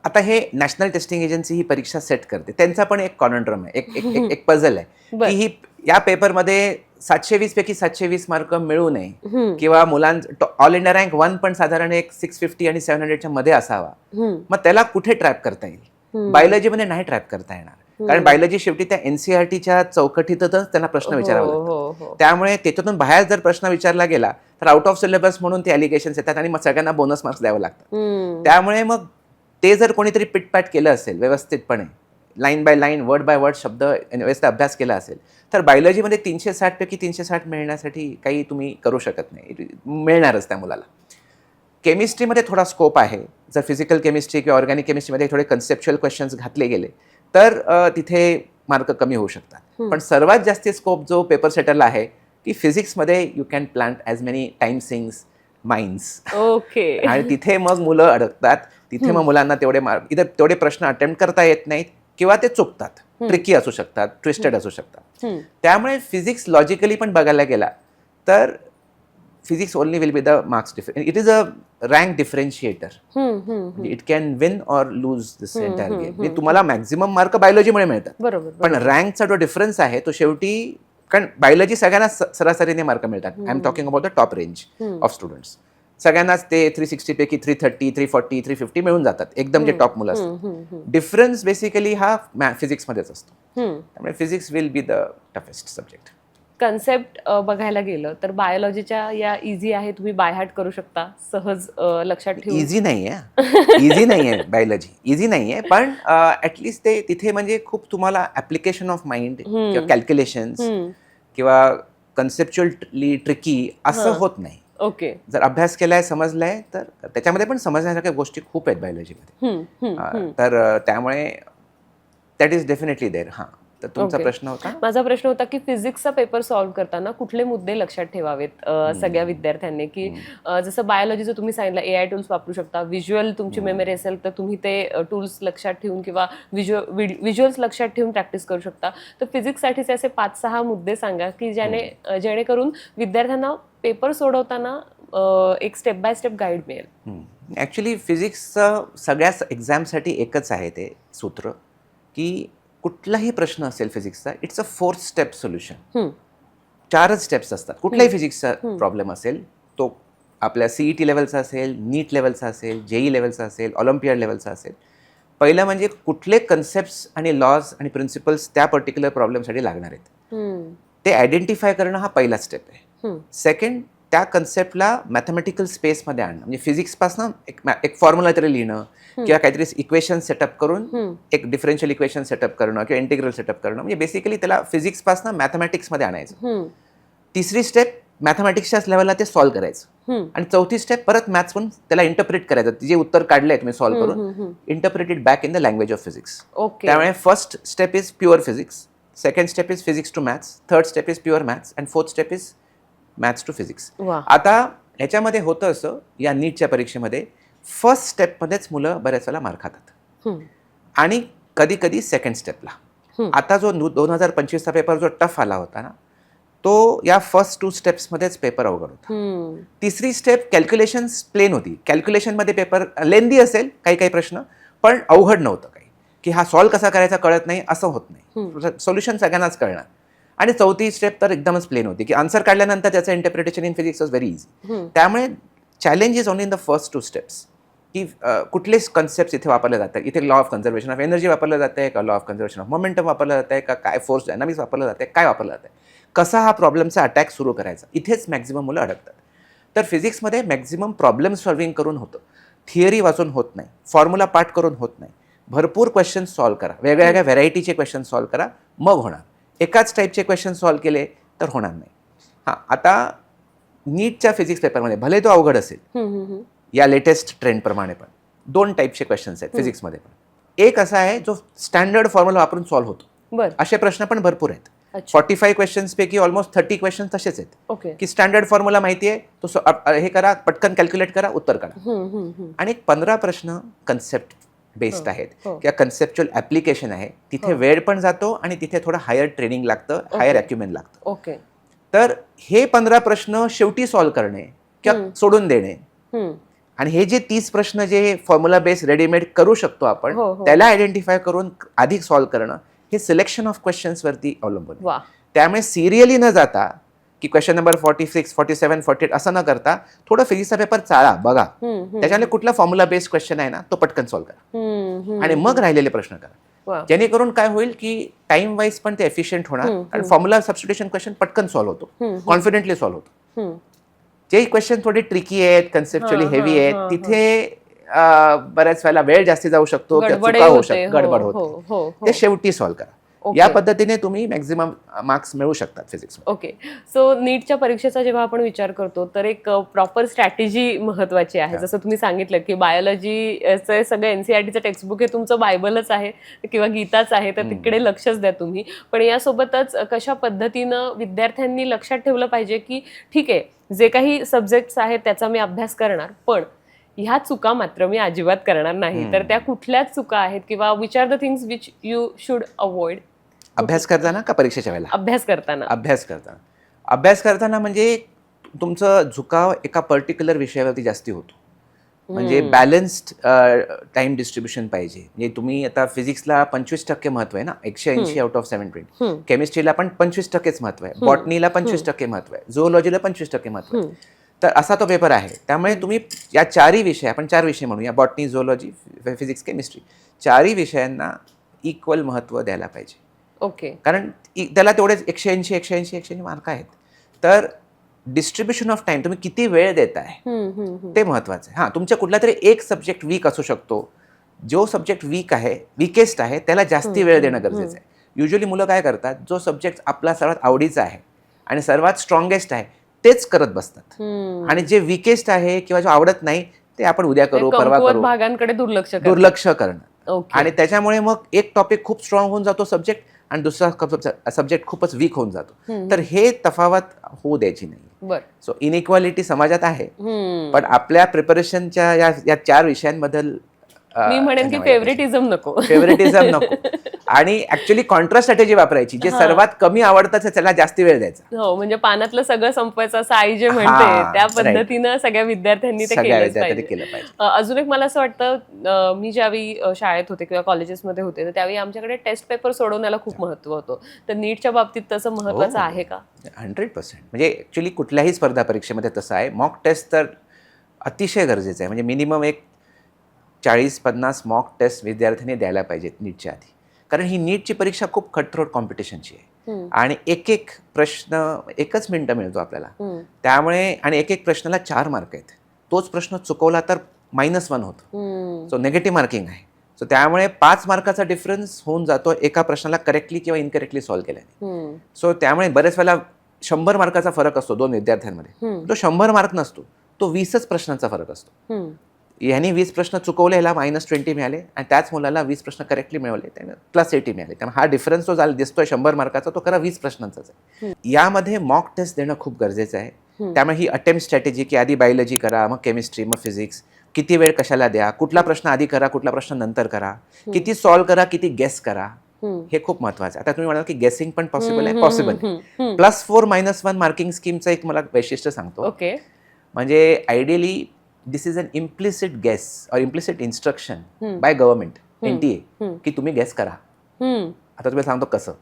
[SPEAKER 1] आता हे नॅशनल टेस्टिंग एजन्सी ही परीक्षा सेट करते, त्यांचा पण एक कॉन्ड्रम आहे, एक पझल आहे की ही या पेपरमध्ये 720 पैकी 720 मार्क मिळू नये किंवा मुलांचा ऑल इंडिया रँक 1 पण साधारण एक 650 आणि 700च्या मध्ये असावा. मग त्याला कुठे ट्रॅप करता येईल? बायोलॉजीमध्ये नाही ट्रॅप करता येणार, कारण बायोलॉजी शेवटी त्या एनसीईआरटीच्या चौकटीतच त्यांना प्रश्न विचारावा लागतात. त्यामुळे त्याच्यातून बाहेर जर प्रश्न विचारला गेला तर आउट ऑफ सिलेबस म्हणून ते अलिगेशन्स येतात आणि मग सगळ्यांना बोनस मार्क्स द्यावे लागतात. त्यामुळे मग ते जर कोणीतरी पिटपॅट केलं असेल व्यवस्थितपणे, line by line, word by word शब्द व्यवस्थित अभ्यास केला असेल, तर बायोलॉजीमध्ये 360 पैकी 360 मिळण्यासाठी काही तुम्ही करू शकत नाही, मिळणारच त्या मुलाला. केमिस्ट्रीमध्ये थोडा स्कोप आहे. जर फिजिकल केमिस्ट्री किंवा ऑर्गॅनिक केमिस्ट्रीमध्ये थोडे कन्सेप्च्युअल क्वेश्चन्स घातले गेले तर तिथे मार्क कमी होऊ शकतात. पण सर्वात जास्त स्कोप जो पेपर सेटरला आहे की फिजिक्समध्ये you can plant as many time sings minds.
[SPEAKER 2] Okay.
[SPEAKER 1] आणि तिथे मग मुलं अडकतात. तिथे मग मुलांना तेवढे मार्क, इतर तेवढे प्रश्न अटेम्प्ट करता येत नाहीत किंवा ते चुकतात, ट्रिकी असू शकतात, ट्विस्टेड असू शकतात. त्यामुळे फिजिक्स लॉजिकली पण बघायला गेला तर physics only will be the marks difference. It is a rank differentiator. It can win or lose this entire game. तुम्हाला मॅक्झिमम मार्क बायोलॉजीमुळे मिळतात, पण रँकचा जो डिफरन्स आहे तो शेवटी कारण बायोलॉजी सगळ्यांना सरासरीने मार्क मिळतात. I am talking about the top range of students. सगळ्यांनाच ते 360 पैकी 330, 340, 350 मिळून जातात, एकदम जे टॉप मुलं असतात. डिफरन्स बेसिकली हा फिजिक्समध्येच असतो. त्यामुळे physics will be the toughest subject.
[SPEAKER 2] Concept बघायला गेलं तर बायोलॉजीच्या या इझी आहे, तुम्ही बाय हार्ट करू शकता सहज लक्षात ठेवून.
[SPEAKER 1] इझी नाही आहे, इझी नाही आहे बायोलॉजी, इझी नाही आहे. पण ऍटलिस्ट ते तिथे म्हणजे खूप तुम्हाला ऍप्लिकेशन ऑफ माइंड किंवा कॅल्क्युलेशन्स किंवा कन्सेप्च्युअली ट्रिकी असं होत नाही.
[SPEAKER 2] ओके.
[SPEAKER 1] जर अभ्यास केलाय, समजलाय, तर त्याच्यामध्ये पण समजण्यासारख्या गोष्टी खूप आहेत बायोलॉजीमध्ये. तर त्यामुळे दॅट इज डेफिनेटली देअर. हां, तर तुमचा प्रश्न होता?
[SPEAKER 2] माझा प्रश्न होता की फिजिक्सचा पेपर सॉल्व्ह करताना कुठले मुद्दे लक्षात ठेवावेत सगळ्या विद्यार्थ्यांनी, की जसं बायोलॉजीचं तुम्ही सांगितलं AI टूल्स वापरू शकता, व्हिज्युअल तुमची मेमरी असेल तर तुम्ही ते टूल्स लक्षात ठेवून किंवा व्हिज्युअल्स लक्षात ठेवून प्रॅक्टिस करू शकता. तर फिजिक्ससाठीचे असे 5-6 मुद्दे सांगा की जेणेकरून विद्यार्थ्यांना पेपर सोडवताना एक स्टेप बाय स्टेप गाईड मिळेल.
[SPEAKER 1] ॲक्च्युली फिजिक्सचं सगळ्याच एक्झामसाठी एकच आहे ते सूत्र, की कुठलाही प्रश्न असेल फिजिक्सचा, इट्स अ 4 स्टेप सोल्युशन. 4च स्टेप्स असतात. कुठलाही फिजिक्सचा प्रॉब्लेम असेल, तो आपल्या CET लेवलचा असेल, नीट लेवलचा असेल, JEE लेवलचा असेल, ऑलिम्पियाड लेवलचा असेल. पहिलं म्हणजे कुठले कन्सेप्ट्स आणि लॉज आणि प्रिन्सिपल्स त्या पर्टिक्युलर प्रॉब्लेमसाठी लागणार आहेत, ते आयडेंटिफाय करणं हा पहिला स्टेप आहे. सेकंड, त्या कन्सेप्टला मॅथमॅटिकल स्पेसमध्ये आणणं, म्हणजे फिजिक्सपासून एक फॉर्म्युला तरी लिहिणं किंवा काहीतरी इक्वेशन सेटअप करून एक डिफरन्शियल इक्वेशन सेटअप करणं किंवा इंटिग्रल सेटअप करणं, म्हणजे बेसिकली त्याला फिजिक्सपासून मॅथमॅटिक्समध्ये आणायचं. तिसरी स्टेप, मॅथमॅटिक्सच्याच लेवलला ते सॉल्व्ह करायचं. आणि चौथी स्टेप, परत मॅथ्स म्हणून त्याला इंटरप्रिट करायचं. जे उत्तर काढलंय तुम्ही सॉल्व्ह करून, interpreted back in the language of physics. त्यामुळे first step is pure physics, second step is physics to maths, third step is pure maths, and fourth step is maths to physics. आता ह्याच्यामध्ये होतं असं, या नीटच्या परीक्षेमध्ये first स्टेपमध्येच मुलं बऱ्याच वेळेला मार्क खातात आणि कधी कधी सेकंड स्टेपला. आता जो 2025चा पेपर जो टफ आला होता ना, तो या फर्स्ट 2 स्टेप्समध्येच पेपर अवघड होता. तिसरी स्टेप कॅल्क्युलेशन्स प्लेन होती. कॅल्क्युलेशनमध्ये पेपर लेंदी असेल, काही काही प्रश्न, पण अवघड नव्हतं काही, की हा सॉल्व्ह कसा करायचा कळत नाही असं होत नाही. सोल्युशन सगळ्यांनाच कळणार. आणि चौथी स्टेप तर एकदमच प्लेन होती, की आन्सर काढल्यानंतर त्याचं interpretation in physics was very easy. त्यामुळे challenge is only in the first 2 steps, की कुठले कन्सेप्ट इथे वापरले जातात. इथे law of conservation of energy वापरलं जातं आहे का, law of conservation of momentum वापरलं जातं आहे का, काय फोर्स डायनामिक्स वापरलं जातं आहे, काय वापरलं जातं आहे, कसा हा प्रॉब्लेमचा अटॅक सुरू करायचा, इथेच मॅक्झिमम मुलं अडकतात. तर फिजिक्समध्ये मॅक्झिमम प्रॉब्लेम सॉल्व्हिंग करून होतं, थिअरी वाचून होत नाही, फॉर्म्युला पाठ करून होत नाही. भरपूर क्वेश्चन सॉल्व्ह करा, वेगळ्या वेगळ्या व्हेरायटीचे क्वेश्चन सॉल्व्ह करा, मग होणार. एकाच टाईपचे क्वेश्चन सॉल्व्ह केले तर होणार नाही. हां, आता नीटच्या फिजिक्स पेपरमध्ये भले तो अवघड असेल, या लेटेस्ट ट्रेंडप्रमाणे, पण 2 टाईपचे क्वेश्चन्स आहेत फिजिक्समध्ये पण. एक असा आहे जो स्टँडर्ड फॉर्म्युला वापरून सॉल्व्ह होतो. असे प्रश्न पण भरपूर आहेत. 45 क्वेश्चन्स पैकी ऑलमोस्ट 30 क्वेश्चन तसेच आहेत, की स्टँडर्ड फॉर्म्युला माहिती आहे, तो हे करा, पटकन कॅल्क्युलेट करा, उत्तर काढा. आणि 15 प्रश्न कन्सेप्ट बेस्ड आहेत किंवा कन्सेप्च्युअल ऍप्लिकेशन आहे. तिथे वेळ पण जातो आणि तिथे थोडं हायर ट्रेनिंग लागतं, हायर अॅक्युमेंट लागतं. तर हे 15 प्रश्न शेवटी सॉल्व्ह करणे किंवा सोडून देणे, आणि हे जे 30 प्रश्न जे फॉर्म्युला बेस्ड रेडीमेड करू शकतो आपण, त्याला आयडेंटिफाय करून अधिक सॉल्व्ह करणं, हे सिलेक्शन ऑफ क्वेश्चन्स वरती अवलंबून आहे. त्यामुळे सिरियली न जाता की क्वेश्चन नंबर 46, 47, 48 असं न करता थोडं फिजिक्सचा पेपर चाळा, बघा, त्याच्यामध्ये कुठला फॉर्म्युला बेस्ड क्वेश्चन आहे ना, तो पटकन सॉल्व्ह करा आणि मग राहिलेले प्रश्न करा. जेणेकरून काय होईल की टाइम वाईज पण ते एफिशियंट होणार आणि फॉर्म्युला सबस्टिट्यूशन क्वेश्चन पटकन सॉल्व्ह होतो, कॉन्फिडेंटली सॉल्व्ह होतो. जे क्वेश्चन थोडे ट्रिकी आहेत, कन्सेप्च्युअली हेवी आहेत, तिथे बऱ्याच वेळेला वेळ जास्ती जाऊ शकतो, चुका होऊ शकतात, गडबड होते, ते शेवटी सॉल्व्ह करा. या पद्धतीने तुम्ही मॅक्झिमम मार्क्स मिळवू शकतात फिजिक्स.
[SPEAKER 2] ओके. सो नीटच्या परीक्षेचा जेव्हा आपण विचार करतो तर एक प्रॉपर स्ट्रॅटेजी महत्वाची आहे. जसं तुम्ही सांगितलं की बायोलॉजीचं सगळं NCERTचं टेक्स्टबुक हे तुमचं बायबलच आहे किंवा गीताच आहे, तर तिकडे लक्षच द्या तुम्ही. पण यासोबतच कशा पद्धतीनं विद्यार्थ्यांनी लक्षात ठेवलं पाहिजे की ठीक आहे, जे काही सब्जेक्ट्स आहेत त्याचा मी अभ्यास करणार, पण ह्या चुका मात्र मी अजिबात करणार नाही. तर त्या कुठल्या चुका आहेत किंवा which are the things which you should avoid?
[SPEAKER 1] अभ्यास करताना का परीक्षेच्या वेळेला? अभ्यास करताना म्हणजे तुमचं झुकाव एका पर्टिक्युलर विषयावरती जास्ती होतो. म्हणजे बॅलन्स्ड टाइम डिस्ट्रीब्युशन पाहिजे. म्हणजे तुम्ही आता फिजिक्सला 25% महत्व आहे ना, 180 आउट ऑफ 720. केमिस्ट्रीला पण 25%च महत्व आहे, बॉटनीला 25% महत्व आहे, झुओलॉजीला 25% महत्व आहे. तर असा तो पेपर आहे. त्यामुळे तुम्ही या चारही विषय, आपण 4 विषय म्हणूया, बॉटनी, झुओलॉजी, फिजिक्स, केमिस्ट्री, चारही विषयांना इक्वल महत्व द्यायला पाहिजे.
[SPEAKER 2] ओके.
[SPEAKER 1] कारण त्याला तेवढेच 180 मार्क आहेत. तर डिस्ट्रीब्युशन ऑफ टाइम, तुम्ही किती वेळ देताय ते महत्वाचं आहे. हां, तुमच्या कुठला तरी एक सब्जेक्ट वीक असू शकतो. जो सब्जेक्ट वीकेस्ट आहे त्याला जास्ती वेळ देणं गरजेचं आहे. युजली मुलं काय करतात, जो सब्जेक्ट आपला सर्वात आवडीचा आहे आणि सर्वात स्ट्रॉंगेस्ट आहे तेच करत बसतात, आणि जे वीकेस्ट आहे किंवा जो आवडत नाही ते आपण उद्या करू, परवा करू,
[SPEAKER 2] भागांकडे दुर्लक्ष
[SPEAKER 1] करणं. आणि त्याच्यामुळे मग एक टॉपिक खूप स्ट्रॉंग होऊन जातो सब्जेक्ट, आणि दुसरा सब्जेक्ट खूपच वीक होऊन जातो. तर हे तफावत होऊ द्यायची नाही. सो इनइक्वालिटी समाजात आहे, पण आपल्या प्रिपरेशनच्या या 4 विषयांबद्दल
[SPEAKER 2] मी म्हणेन की फेवरेटिझम नको.
[SPEAKER 1] आणि ऍक्च्युअली कॉन्ट्रास्ट स्ट्रॅटेजी वापरायची. जे सर्वात कमी आवडतं त्याला जास्ती वेळ द्यायचा.
[SPEAKER 2] हो, म्हणजे पानातलं सगळं संपवायचं असं आई जे म्हणते त्या पद्धतीनं सगळ्या विद्यार्थ्यांनी ते केलं पाहिजे. अजून एक मला असं वाटतं, मी ज्यावेळी शाळेत होते किंवा कॉलेजेसमध्ये होते तर त्यावेळी आमच्याकडे टेस्ट पेपर सोडवण्याला खूप महत्व होतं. तर नीटच्या बाबतीत तसं महत्वाचं आहे का?
[SPEAKER 1] 100%. म्हणजे ऍक्च्युली कुठल्याही स्पर्धा परीक्षेमध्ये तसं आहे. मॉक टेस्ट तर अतिशय गरजेचं आहे. म्हणजे मिनिमम एक 40-50 मॉक टेस्ट विद्यार्थ्यांनी द्यायला पाहिजेत नीटच्या आधी. कारण ही नीटची परीक्षा खूप कटथ्रोट कॉम्पिटिशनची आहे, आणि एक प्रश्न 1 मिनिटं मिळतो आपल्याला. त्यामुळे आणि एक प्रश्नाला 4 मार्क आहेत. तोच प्रश्न चुकवला तर -1 होतो. सो निगेटिव्ह मार्किंग आहे. सो त्यामुळे 5 मार्काचा डिफरन्स होऊन जातो एका प्रश्नाला करेक्टली किंवा इनकरेक्टली सॉल्व्ह केल्याने. सो त्यामुळे बरेच वेळेला 100 मार्काचा फरक असतो 2 विद्यार्थ्यांमध्ये. तो 100 मार्क नसतो, तो 20च प्रश्नांचा फरक असतो. ह्यांनी 20 प्रश्न चुकवले, ह्याला -20 मिळाले, आणि त्याच मुलाला 20 प्रश्न करेक्टली मिळवले, त्याने +80 मिळाले. त्यामुळे हा डिफरन्स जो दिसतोय 100 मार्काचा, तो खरा 20 प्रश्नांचाच आहे. यामध्ये मॉक टेस्ट देणं खूप गरजेचं आहे. त्यामुळे ही अटेम्प्ट स्ट्रॅटेजी, की आधी बायोलॉजी करा, मग केमिस्ट्री, मग फिजिक्स, किती वेळ कशाला द्या, कुठला प्रश्न आधी करा, कुठला प्रश्न नंतर करा, किती सॉल्व्ह करा, किती गेस करा, हे खूप महत्वाचं आहे. आता तुम्ही म्हणाल की गेसिंग पण पॉसिबल आहे. +4 -1 मार्किंग स्कीमचं एक मला वैशिष्ट्य सांगतो. म्हणजे ideally this is an implicit guess or implicit instruction by government, NTA, की तुम्ही गेस करा. आता तुम्ही सांगतो कसं.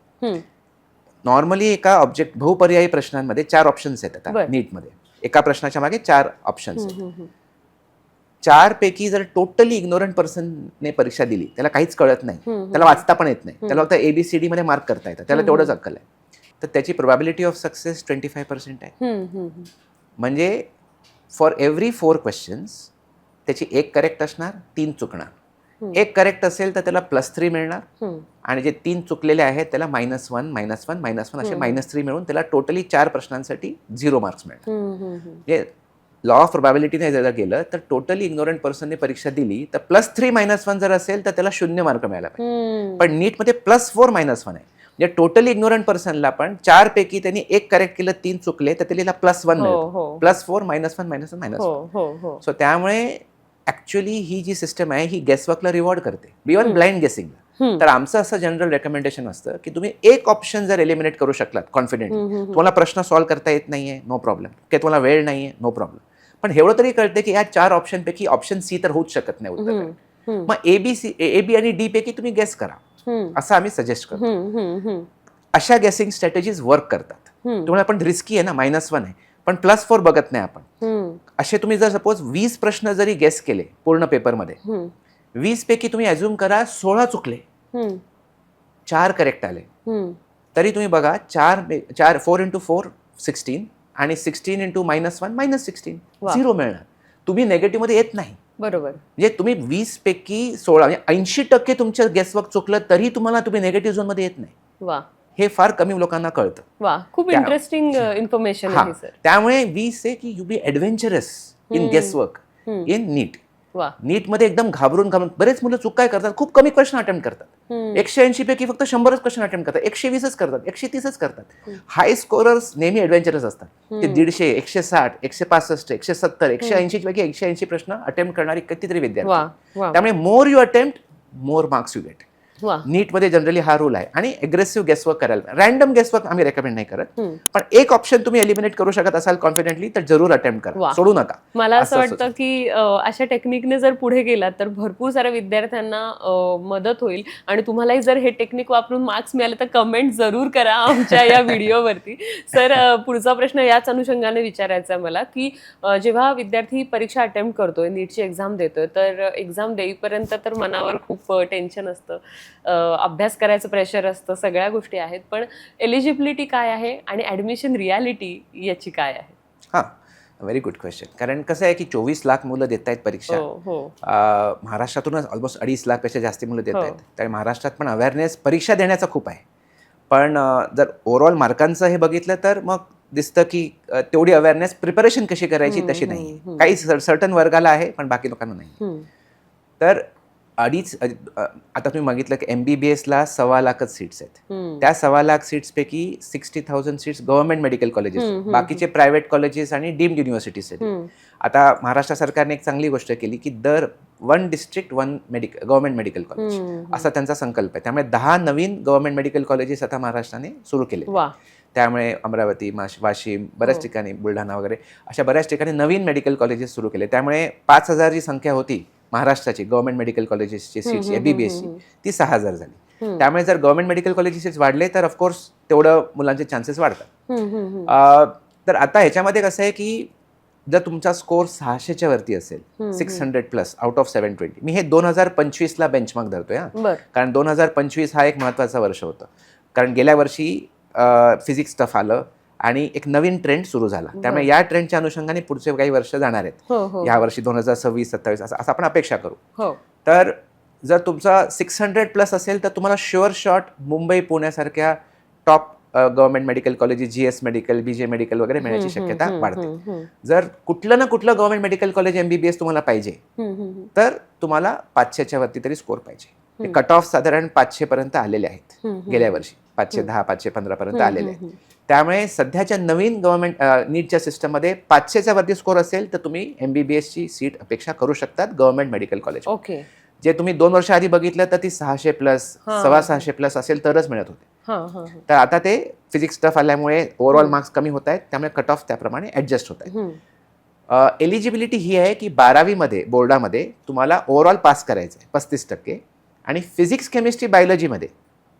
[SPEAKER 1] नॉर्मली एका बहुपर्यायी प्रश्नांमध्ये 4 ऑप्शन्स आहेत. आता नीटमध्ये एका प्रश्नाच्या मागे 4 ऑप्शन्स आहेत. 4 पैकी जर टोटली इग्नोरंट पर्सनने परीक्षा दिली, त्याला काहीच कळत नाही, त्याला वाचता पण येत नाही, त्याला फक्त ABCD मध्ये मार्क करता येतं, त्याला तेवढंच अक्कल आहे, तर त्याची प्रोबॅबिलिटी ऑफ सक्सेस 25% आहे. म्हणजे फॉर एव्हरी 4 क्वेश्चन्स त्याची 1 करेक्ट असणार, 3 चुकणार. 1 करेक्ट असेल तर त्याला +3 मिळणार, आणि जे 3 चुकलेले आहेत त्याला -1 असे -3 मिळून त्याला टोटली 4 प्रश्नांसाठी 0 मार्क्स मिळणार. म्हणजे लॉ ऑफ प्रोबॅबिलिटीने जर गेलं तर टोटली इग्नोरंट पर्सनने परीक्षा दिली तर +3 -1 जर असेल तर त्याला 0 मार्क मिळायला पाहिजे. पण नीटमध्ये +4 -1 आहे. म्हणजे टोटली इग्नोरंट पर्सनला पण 4 पैकी त्यांनी 1 करेक्ट केलं, 3 चुकले, तर त्याला +1 मिळतो. +4 -1 सो त्यामुळे ऍक्च्युअली ही जी सिस्टम आहे ही गेसवर्कला रिवॉर्ड करते, इव्हन ब्लाइंड गेसिंगला. तर आमचं असं जनरल रेकमेंडेशन असतं की तुम्ही 1 ऑप्शन जर एलिमिनेट करू शकलात कॉन्फिडेंटली, तुम्हाला प्रश्न सॉल्व्ह करता येत नाहीये, नो प्रॉब्लेम, की तुम्हाला वेळ नाहीये, नो प्रॉब्लेम, पण एवढं तरी कळते की या 4 ऑप्शन पैकी ऑप्शन C तर होऊच शकत नाही उत्तर. मग AB आणि D पैकी तुम्ही गेस करा, असं आम्ही सजेस्ट करतो. अशा गेसिंग स्ट्रॅटेजीज वर्क करतात. तुम्हाला पण रिस्की आहे ना, -1 आहे, पण +4 बघत नाही आपण. असे तुम्ही जर सपोज 20 प्रश्न जरी गेस केले पूर्ण पेपरमध्ये, 20 पैकी तुम्ही अज्युम करा 16 चुकले, 4 करेक्ट आले, तरी तुम्ही बघा 4 4 × 4 16, आणि 16 × -1 -16, 0 मिळणार. तुम्ही नेगेटिव्ह मध्ये येत नाही.
[SPEAKER 2] बरोबर.
[SPEAKER 1] म्हणजे तुम्ही 20 पैकी 16 म्हणजे 80% तुमचं गेसवर्क चुकलं तरी तुम्ही नेगेटिव्ह झोन मध्ये येत नाही. हे फार कमी लोकांना कळतं.
[SPEAKER 2] खूप इंटरेस्टिंग इन्फॉर्मेशन आहे सर.
[SPEAKER 1] त्यामुळे वी से की you be adventurous in guesswork in NEET. नीटमध्ये एकदम घाबरून बरेच मुलं चूक काय करतात, खूप कमी क्वेश्चन अटेम्प्ट करतात. 180 पैकी फक्त 100च क्वेश्चन अटेम्प्ट करतात, 120च करतात, 130च करतात. हाय स्कोरर्स नेहमी ॲडव्हेंचरस असतात. ते 150, 160, 165, 170, 180 पैकी 180 प्रश्न अटेम्प्ट करणारी कितीतरी विद्यार्थी. त्यामुळे more you attempt more marks you get.
[SPEAKER 2] वा.
[SPEAKER 1] नीटमध्ये जनरली हा रूल आहे. आणि अग्रेसिव्ह गेसवर्क करायला, रॅन्डम गेसवर्क आम्ही रेकमेंड नाही करत, पण एक ऑप्शन तुम्ही एलिमिनेट करू शकत असाल कॉन्फिडेंटली तर जरूर अटेम्प्ट करा,
[SPEAKER 2] वा.
[SPEAKER 1] सोडू नका.
[SPEAKER 2] मला असं वाटतं की अशा टेक्निकने जर पुढे गेलात तर भरपूर साऱ्या विद्यार्थ्यांना मदत होईल. आणि तुम्हालाही जर हे टेक्निक वापरून मार्क्स मिळाले तर कमेंट जरूर करा आमच्या या व्हिडिओवरती. सर, पुढचा प्रश्न याच अनुषंगाने विचारायचा आहे मला की जेव्हा विद्यार्थी परीक्षा अटेम्प्ट करतोय, नीटची एक्झाम देतोय, तर एक्झाम देईपर्यंत तर मनावर खूप टेन्शन असतं, अभ्यास करायचं प्रेशर असतं, सगळ्या गोष्टी आहेत. पण एलिजिबिलिटी काय आहे आणि ॲडमिशन रियालिटी याची काय आहे?
[SPEAKER 1] हां, व्हेरी गुड क्वेश्चन. कारण कसं आहे की 24 लाख मुलं देत आहेत परीक्षा. महाराष्ट्रातूनच ऑलमोस्ट 2.5 लाखपेक्षा जास्ती मुलं देत आहेत. त्यामुळे महाराष्ट्रात पण अवेअरनेस परीक्षा देण्याचा खूप आहे. पण जर ओव्हरऑल मार्कांचं हे बघितलं तर मग दिसतं की तेवढी अवेअरनेस प्रिपरेशन कशी करायची तशी नाही. काही सर्टन वर्गाला आहे पण बाकी लोकांना नाही. तर आता तुम्ही बघितलं की MBBSला 1.25 लाखच सीट्स आहेत. त्या 1.25 लाख सीट्सपैकी 60,000 सीट्स गव्हर्नमेंट मेडिकल कॉलेजेस, बाकीचे प्रायव्हेट कॉलेजेस आणि डीम्ड युनिव्हर्सिटीज आहेत. आता महाराष्ट्र सरकारने एक चांगली गोष्ट केली की दर 1 डिस्ट्रिक्ट 1 गव्हर्नमेंट मेडिकल कॉलेज असा त्यांचा संकल्प आहे. त्यामुळे 10 नवीन गव्हर्नमेंट मेडिकल कॉलेजेस आता महाराष्ट्राने सुरू केले. त्यामुळे अमरावती, वाशिम, बऱ्याच ठिकाणी, बुलढाणा वगैरे अशा बऱ्याच ठिकाणी नवीन मेडिकल कॉलेजेस सुरू केले. त्यामुळे 5,000 जी संख्या होती महाराष्ट्राची गव्हर्नमेंट मेडिकल कॉलेजेसची सीट्स MBBSची, ती 6,000 झाली. त्यामुळे जर गव्हर्नमेंट मेडिकल कॉलेजेस सीट्स वाढले तर ऑफकोर्स तेवढं मुलांचे चान्सेस वाढतात. तर आता ह्याच्यामध्ये कसं आहे की जर तुमचा स्कोर 600च्या वरती असेल, 600+ आउट ऑफ 720, मी हे 2025ला बेंचमार्क धरतोय, कारण 2025 हा एक महत्त्वाचा वर्ष होतं. कारण गेल्या वर्षी फिजिक्स टफ आलं आणि एक नवीन ट्रेंड सुरू झाला. त्यामुळे या ट्रेंडच्या अनुषंगाने पुढचे काही वर्ष जाणार आहेत. या वर्षी 2026-27 असं आपण अपेक्षा करू. तर जर तुमचा 600+ असेल तर तुम्हाला शुअर शॉट मुंबई, पुण्यासारख्या top government medical colleges, GS medical, BJ medical वगैरे मिळण्याची शक्यता वाढते. जर कुठलं ना कुठलं गव्हर्नमेंट मेडिकल कॉलेज MBBS तुम्हाला पाहिजे तर तुम्हाला 500च्या वरती तरी स्कोर पाहिजे. कट ऑफ साधारण 500 पर्यंत आलेले आहेत गेल्या वर्षी, 510, 515 पर्यंत आलेले आहेत. त्यामुळे सध्याच्या नवीन गव्हर्नमेंट नीटच्या सिस्टममध्ये 500च्या वरती स्कोर असेल तर तुम्ही MBBSची सीट अपेक्षा करू शकतात गव्हर्नमेंट मेडिकल कॉलेज. जे तुम्ही 2 वर्ष आधी बघितलं तर ती 600+, 625+ असेल तरच मिळत होते. तर आता ते फिजिक्स टफ आल्यामुळे ओव्हरऑल मार्क्स कमी होत आहेत, त्यामुळे कट ऑफ त्याप्रमाणे ऍडजस्ट होत आहेत. एलिजिबिलिटी ही आहे की 12वीमध्ये बोर्डामध्ये तुम्हाला ओव्हरऑल पास करायचं आहे 35%, आणि फिजिक्स, केमिस्ट्री, बायोलॉजीमध्ये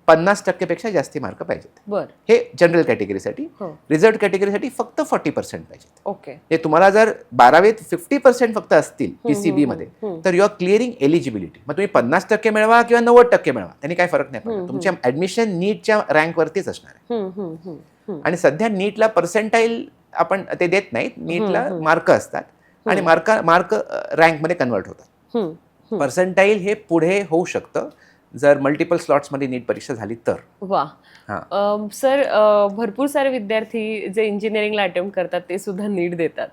[SPEAKER 1] 50% पेक्षा जास्ती मार्क पाहिजेत. हे जनरल कॅटेगरीसाठी. रिझर्व्ड कॅटेगरीसाठी फक्त 40% पाहिजेत. हे तुम्हाला जर 12वीत 50% फक्त असतील PCB मध्ये तर यू आर क्लिअरिंग एलिजिबिलिटी. मग तुम्ही 50% मिळवा किंवा 90% मिळवा, त्यांनी काही फरक नाही पडणार. तुमच्या ऍडमिशन नीटच्या रँकवरतीच असणार आहे. आणि सध्या नीटला पर्सेंटाईल आपण ते देत नाहीत, नीटला मार्क असतात आणि मार्क रँकमध्ये कन्वर्ट होतात. पर्सेंटाईल हे पुढे होऊ शकतं जर मल्टिपल स्लॉट्समध्ये नीट परीक्षा झाली तर.
[SPEAKER 2] वा. सर, भरपूर सारे विद्यार्थी जे इंजिनिअरिंगला अटेम्प्ट करतात ते सुद्धा नीट देतात.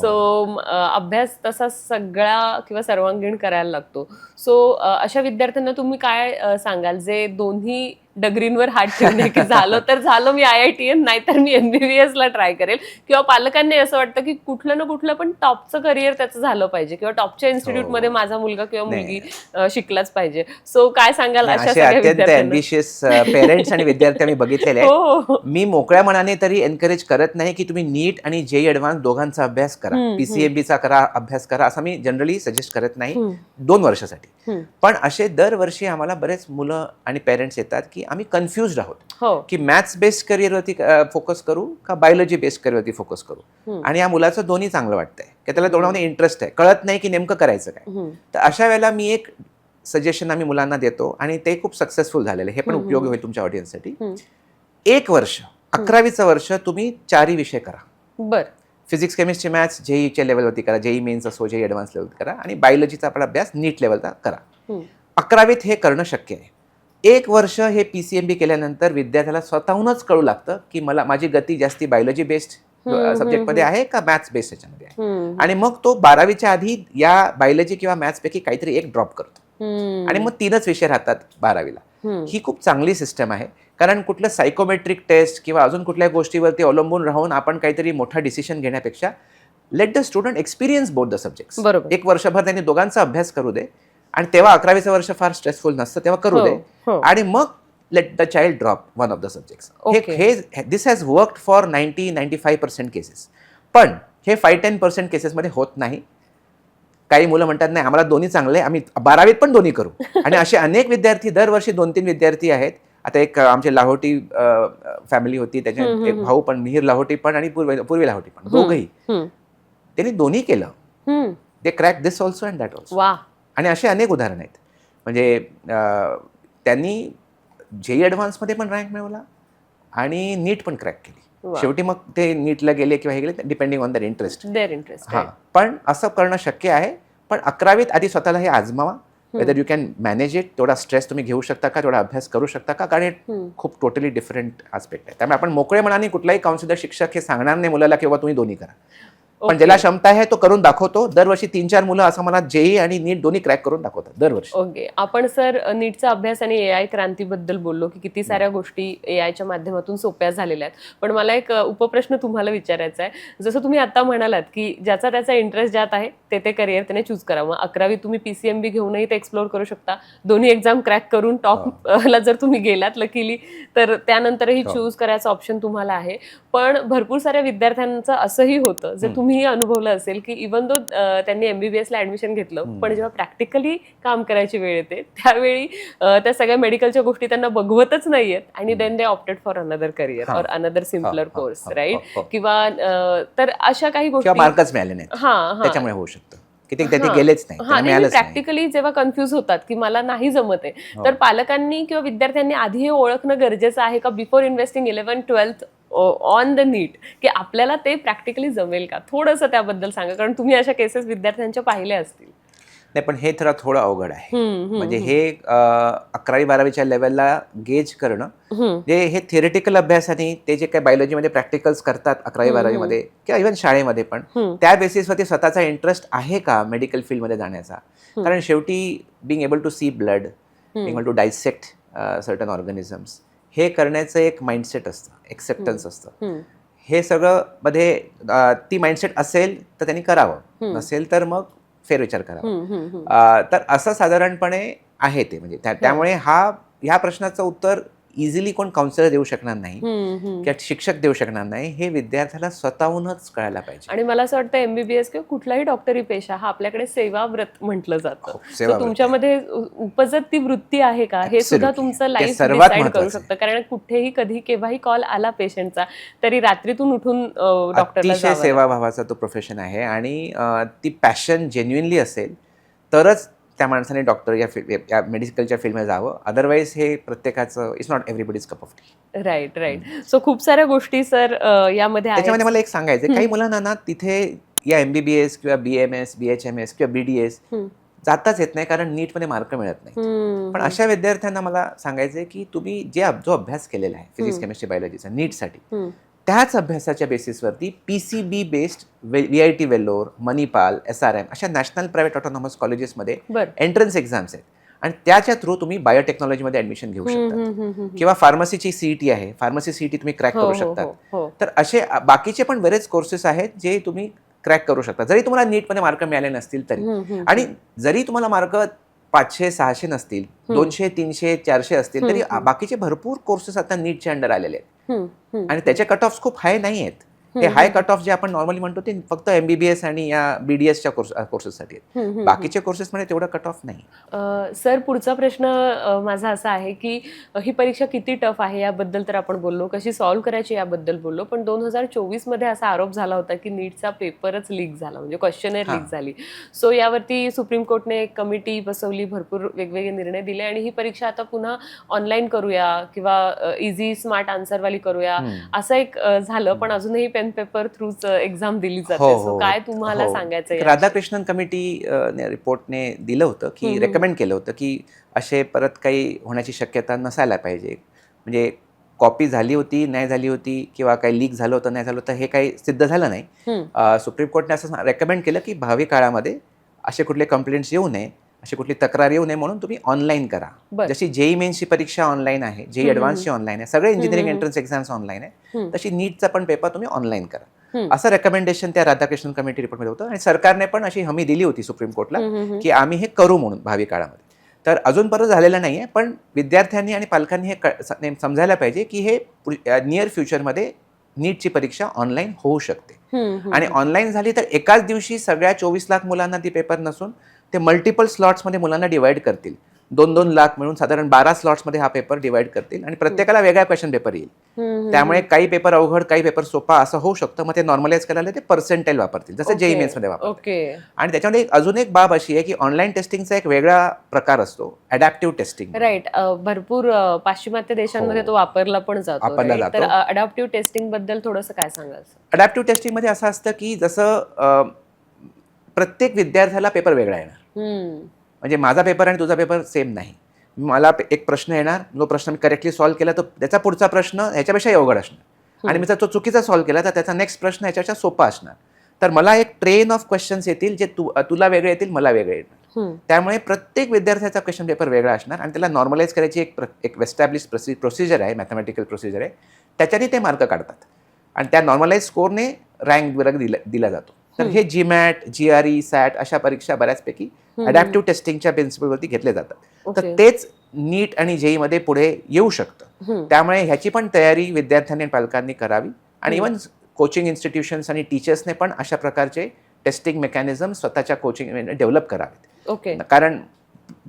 [SPEAKER 2] सो अभ्यास तसा सगळा किंवा सर्वांगीण करायला लागतो. सो अशा विद्यार्थ्यांना तुम्ही काय सांगाल जे दोन्ही डगरींवर हात ठेवणे की झालं तर झालं, मी IITian, नाहीतर मी MBBSला ट्राय करेल, किंवा पालकांनी असं वाटतं की कुठलं ना कुठलं पण टॉपचं करिअर त्याचं झालं पाहिजे किंवा टॉपच्या इन्स्टिट्यूटमध्ये माझा मुलगा किंवा मुलगी शिकलाच पाहिजे. सो काय सांगाल अशा
[SPEAKER 1] अत्यंत ॲम्बिशियस पेरेंट्स आणि विद्यार्थी आम्ही बघितलेले आहेत. मी मोकळ्या मनाने तरी एनकरेज करत नाही की तुम्ही नीट आणि JEE ॲडव्हान्स दोघांचा अभ्यास करा, PCMBचा अभ्यास करा, असं मी जनरली सजेस्ट करत नाही 2 वर्षासाठी. पण असे दरवर्षी आम्हाला बरेच मुलं आणि पेरेंट्स येतात की आम्ही कन्फ्युज्ड आहोत की मॅथ्स बेस्ड करिअरवरती फोकस करू का बायोलॉजी बेस्ड करिअरवरती फोकस करू, आणि या मुलाचं दोन्ही चांगलं वाटतंय की त्याला दोघांमध्ये इंटरेस्ट आहे, कळत नाही की नेमकं करायचं काय. तर अशा वेळेला मी एक सजेशन आम्ही मुलांना देतो आणि ते खूप सक्सेसफुल झालेले, हे पण उपयोगी होईल तुमच्या ऑडियन्ससाठी. 1 वर्ष 11वीचं वर्ष तुम्ही 4ही विषय करा. फिजिक्स, केमिस्ट्री, मॅथ्स JEEच्या लेवलवरती करा, JEE मेन्स असो, JEE ॲडव्हान्स लेवलवरती करा, आणि बायोलॉजीचा आपण अभ्यास नीट लेवलचा करा. 11वीत हे करणं शक्य आहे. 1 वर्ष हे PCMB केल्यानंतर विद्यार्थ्याला स्वतःहूनच कळू लागतं की माझी गती जास्ती बायोलॉजी बेस्ड सब्जेक्टमध्ये आहे का मॅथ्स बेस्ड याच्यामध्ये आहे, आणि मग तो 12वीच्या आधी या बायोलॉजी किंवा मॅथ्स पैकी काहीतरी एक ड्रॉप करतो आणि मग 3च विषय राहतात 12वीला. ही खूप चांगली सिस्टम आहे, कारण कुठलं सायकोमेट्रिक टेस्ट किंवा अजून कुठल्या गोष्टीवरती अवलंबून राहून आपण काहीतरी मोठा डिसिजन घेण्यापेक्षा let the student experience both the subjects. 1 वर्षभर त्यांनी दोघांचा अभ्यास करू दे, आणि तेव्हा 11वीचं वर्ष फार स्ट्रेसफुल नसतं, तेव्हा करू
[SPEAKER 2] हो,
[SPEAKER 1] दे
[SPEAKER 2] हो.
[SPEAKER 1] आणि मग let the child drop one of the subjects.
[SPEAKER 2] Okay.
[SPEAKER 1] हे दिस हॅज वर्कड फॉर 90-95% केसेस. पण हे 5-10% केसेसमध्ये होत नाही. काही मुलं म्हणतात नाही आम्हाला दोन्ही चांगले, आम्ही 12वीत पण दोन्ही करू. आणि असे अनेक विद्यार्थी दरवर्षी 2-3 विद्यार्थी आहेत. आता एक आमची लाहोटी फॅमिली होती, त्याच्या एक भाऊ पण, मिहीर लाहोटी पण आणि पूर्वी लाहोटी पण, दोघंही त्यांनी दोन्ही केलं. They crack this also and that also.
[SPEAKER 2] वा.
[SPEAKER 1] आणि असे अनेक उदाहरण आहेत. म्हणजे त्यांनी जेई ॲडव्हान्समध्ये पण रँक मिळवला आणि नीट पण क्रॅक केली. शेवटी मग ते नीटला गेले किंवा हे गेले डिपेंडिंग ऑन देअर इंटरेस्ट. हां, पण असं करणं शक्य आहे. पण 11वीत आधी स्वतःला हे आजमावा, whether you can manage it. तेवढा स्ट्रेस तुम्ही घेऊ शकता का, तेवढा अभ्यास करू शकता का, कारण हे खूप टोटली डिफरंट आस्पेक्ट आहे. त्यामुळे आपण मोकळे मनाने कुठलाही काउन्सिलर शिक्षक हे सांगणार नाही मुलाला किंवा तुम्ही दोन्ही करा. पण ज्याला क्षमता आहे तो करून दाखवतो. दरवर्षी 3-4 मुलं असं मला जेई आणि नीट दोन्ही क्रॅक करून दाखवतात दरवर्षी.
[SPEAKER 2] ओके. आपण सर नीटचा अभ्यास आणि एआय क्रांतीबद्दल बोललो की किती साऱ्या गोष्टी एआयच्या माध्यमातून सोप्या झालेल्या आहेत. पण मला एक उपप्रश्न तुम्हाला विचारायचा आहे. जसं तुम्ही आता म्हणालात की ज्याचा त्याचा इंटरेस्ट ज्यात आहे ते करिअर त्याने चूज करावं. 11वी तुम्ही PCMB घेऊनही ते एक्सप्लोर करू शकता. दोन्ही एक्झाम क्रॅक करून टॉपला जर तुम्ही गेलात लकीली तर त्यानंतरही चूज करायचा ऑप्शन तुम्हाला आहे. पण भरपूर साऱ्या विद्यार्थ्यांचं असंही होतं, जे तुम्ही अनुभवलं असेल की इवन दो त्यांनी MBBS ला ऍडमिशन घेतलं, पण जेव्हा प्रॅक्टिकली काम करायची वेळ येते त्यावेळी त्या सगळ्या मेडिकलच्या गोष्टी त्यांना बघवतच नाहीयेत आणि then they opted for another career or another simpler course, right? किंवा तर अशा काही गोष्टी
[SPEAKER 1] मार्कच मिळाले नाहीत, त्याच्यामुळे होऊ शकतं. किती गेलेच नाही,
[SPEAKER 2] प्रॅक्टिकली जेव्हा कन्फ्युज होतात की मला नाही जमत आहे, तर पालकांनी किंवा विद्यार्थ्यांनी आधी हे ओळखणं गरजेचं आहे का before investing 11th-12th on the NEET, की आपल्याला ते प्रॅक्टिकली जमेल का? थोडंसं त्याबद्दल सांगा, कारण तुम्ही अशा केसेस विद्यार्थ्यांच्या पाहिल्या असतील.
[SPEAKER 1] नाही, पण हे थोडं अवघड आहे. म्हणजे हे 11वी-12वीच्या लेवलला गेज करणं, जे हे थिअरिटिकल अभ्यासाने ते जे काही बायोलॉजीमध्ये प्रॅक्टिकल्स करतात 11वी-12वीमध्ये किंवा इव्हन शाळेमध्ये पण, त्या बेसिसवरती स्वतःचा इंटरेस्ट आहे का मेडिकल फील्डमध्ये जाण्याचा. कारण शेवटी being able to see blood, being able to dissect certain organisms, हे करण्याचं एक माइंडसेट असतं, एक्सेप्टन्स असतं. हे सगळं मध्ये ती माइंडसेट असेल तर त्यांनी करावं, नसेल तर मग फेरविचार करावा. तर असं साधारणपणे आहे ते. म्हणजे त्यामुळे ह्या प्रश्नाचं उत्तर इझिली कोण काउन्सिलर देऊ शकणार नाही किंवा शिक्षक देऊ शकणार नाही. हे विद्यार्थ्याला स्वतःहूनच कळायला पाहिजे.
[SPEAKER 2] आणि मला असं वाटतं MBBS किंवा कुठलाही डॉक्टरी पेशा हा आपल्याकडे सेवाव्रत म्हटलं जातं. तुमच्यामध्ये उपजत ती वृत्ती आहे का, हे सुद्धा तुमचं लाईफ डिसाईड करू शकतं. कारण कुठेही कधी केव्हाही कॉल आला पेशंटचा तरी रात्रीतून उठून डॉक्टरला
[SPEAKER 1] अतिशय सेवाभावाचा तो प्रोफेशन आहे. आणि ती पॅशन जेन्युइनली असेल तरच त्या माणसाने डॉक्टर या मेडिकलच्या फील्डमध्ये जावं. अदरवाईज हे प्रत्येकाचं, it's not everybody's cup of tea.
[SPEAKER 2] Right. So खूप साऱ्या गोष्टी सर यामध्ये आहेत.
[SPEAKER 1] त्याच्यामध्ये मला एक सांगायचं, काही मुलांना ना तिथे या MBBS किंवा BMS, BHMS किंवा BDS जाताच येत नाही, कारण नीटमध्ये मार्क मिळत नाही. पण अशा विद्यार्थ्यांना मला सांगायचं की तुम्ही जो अभ्यास केलेला आहे फिजिक्स, केमिस्ट्री, बायोलॉजीचा नीटसाठी, त्याच अभ्यासाच्या बेसिसवरती PCB based VIT Vellore, Manipal, SRM अशा नॅशनल प्रायव्हेट ऑटोनॉमस कॉलेजेसमध्ये एंट्रन्स एक्झाम्स आहेत आणि त्याच्या थ्रू तुम्ही बायोटेक्नॉलॉजीमध्ये ऍडमिशन घेऊ शकता. किंवा फार्मसीची CET आहे, फार्मसी CET तुम्ही क्रॅक करू शकता. तर असे बाकीचे पण बरेच कोर्सेस आहेत जे तुम्ही क्रॅक करू शकता, जरी तुम्हाला नीटमध्ये मार्क मिळाले नसतील तरी. आणि जरी तुम्हाला मार्क 500-600 नसतील, 200-300-400 असतील, तरी बाकीचे भरपूर कोर्सेस आता नीटच्या अंडर आलेले आहेत. आणि त्याचे कट ऑफ खूप हाय नाही आहेत. हे हाय कट ऑफ जे आपण नॉर्मली म्हणतो ते फक्त MBBS आणि या BDSच्या कोर्सेससाठी आहेत. बाकीच्या कोर्सेसमध्ये तेवढा कट ऑफ नाही.
[SPEAKER 2] सर, पुढचा प्रश्न माझा असा आहे की ही परीक्षा किती टफ आहे याबद्दल तर आपण बोललो, कशी सॉल्व्ह करायची याबद्दल बोललो, पण 2024 मध्ये असा आरोप झाला होता की नीटचा पेपरच लीक झाला, म्हणजे क्वेश्चनर लीक झाली. सो यावरती सुप्रीम कोर्टने एक कमिटी बसवली, भरपूर वेगवेगळे निर्णय दिले आणि ही परीक्षा आता पुन्हा ऑनलाईन करूया किंवा इझी स्मार्ट आन्सरवाली करूया असं एक झालं. पण अजूनही पेन पेपर थ्रूच एक्झाम दिली जाते. सो काय तुम्हाला सांगायचं?
[SPEAKER 1] राधाकृष्णन कमिटी रिपोर्टने दिलं होतं की रेकमेंड केलं होतं की असे परत काही होण्याची शक्यता नसायला पाहिजे. म्हणजे कॉपी झाली होती, नाही झाली होती, किंवा काही लीक झालं होतं, नाही झालं होतं, हे काही सिद्ध झालं नाही. सुप्रीम कोर्टने असं रेकमेंड केलं की भावी काळामध्ये असे कुठले कंप्लेंट्स येऊ नये, अशी कुठली तक्रार येऊ नये म्हणून तुम्ही ऑनलाईन करा. जशी जेई मेन्सची परीक्षा ऑनलाईन आहे, जेई ॲडव्हान्सची ऑनलाईन आहे, सगळे इंजिनिअरिंग एंट्रन्स एक्झाम्स ऑनलाईन आहे, तशी नीटचा पण पेपर तुम्ही ऑनलाईन करा. असं रेकमेंडेशन त्या राधाकृष्णन कमिटी रिपोर्टमध्ये होतं आणि सरकारने पण अशी हमी दिली होती सुप्रीम कोर्टला की आम्ही हे करू म्हणून भावी काळामध्ये. तर अजूनपर्यंत झालेलं नाही आहे, पण विद्यार्थ्यांनी आणि पालकांनी हे समजायला पाहिजे की हे नियर फ्युचरमध्ये नीटची परीक्षा ऑनलाईन होऊ शकते आणि ऑनलाईन झाली तर एकाच दिवशी सगळ्या 24 लाख मुलांना ती पेपर नसून ते मल्टिपल स्लॉट्समध्ये मुलांना डिवाइड करतील. 2-2 लाख मिळून साधारण 12 स्लॉट्समध्ये हा पेपर डिवाइड करतील आणि प्रत्येकाला वेगळा क्वेश्चन पेपर येईल. त्यामुळे काही पेपर अवघड, काही पेपर सोपा असं होऊ शकतं. मग ते नॉर्मलाइज करायला ते पर्सेंटाईल वापरतील, जसं JEE मेन्स मध्ये वापरतील. आणि त्याच्यामध्ये अजून एक बाब अशी आहे की ऑनलाईन टेस्टिंगचा एक वेगळा प्रकार असतो, अडॅप्टिव्ह टेस्टिंग.
[SPEAKER 2] राईट. भरपूर पाश्चिमात्य देशांमध्ये तो वापरला पण जातो. तर अडॅप्टिव्ह टेस्टिंग बद्दल थोडंसं काय सांगाल?
[SPEAKER 1] अडॅप्टिव्ह टेस्टिंग मध्ये असं असतं की जसं प्रत्येक विद्यार्थ्याला पेपर वेगळा येणार. म्हणजे माझा पेपर आणि तुझा पेपर सेम नाही. मला एक प्रश्न येणार, जो प्रश्न मी करेक्टली सॉल्व्ह केला तर त्याचा पुढचा प्रश्न ह्याच्यापेक्षाही अवघड असणार आणि मी जर तो चुकीचा सॉल्व्ह केला तर त्याचा नेक्स्ट प्रश्न ह्याच्यापेक्षा सोपा असणार. तर मला एक ट्रेन ऑफ क्वेश्चन्स येतील जे तुला वेगळे येतील, मला वेगळे येणार. त्यामुळे प्रत्येक विद्यार्थ्याचा क्वेश्चन पेपर वेगळा असणार आणि त्याला नॉर्मलाइज करायची एक एस्टॅब्लिश प्रोसिजर आहे, मॅथमॅटिकल प्रोसिजर आहे. त्याच्याने ते मार्क काढतात आणि त्या नॉर्मलाइज स्कोरने रँक वर्ग दिला जातो. तर हे GMAT, GRE, SAT अशा परीक्षा बऱ्याचपैकी अडॅप्टिव्ह टेस्टिंगच्या प्रिन्सिपलवरती घेतले जातात. तर तेच नीट आणि JEE मध्ये पुढे येऊ शकतं. त्यामुळे ह्याची पण तयारी विद्यार्थ्यांनी आणि पालकांनी करावी आणि इव्हन कोचिंग इन्स्टिट्यूशन्स आणि टीचर्सने पण अशा प्रकारचे टेस्टिंग मेकॅनिझम स्वतःच्या कोचिंग डेव्हलप करावेत. कारण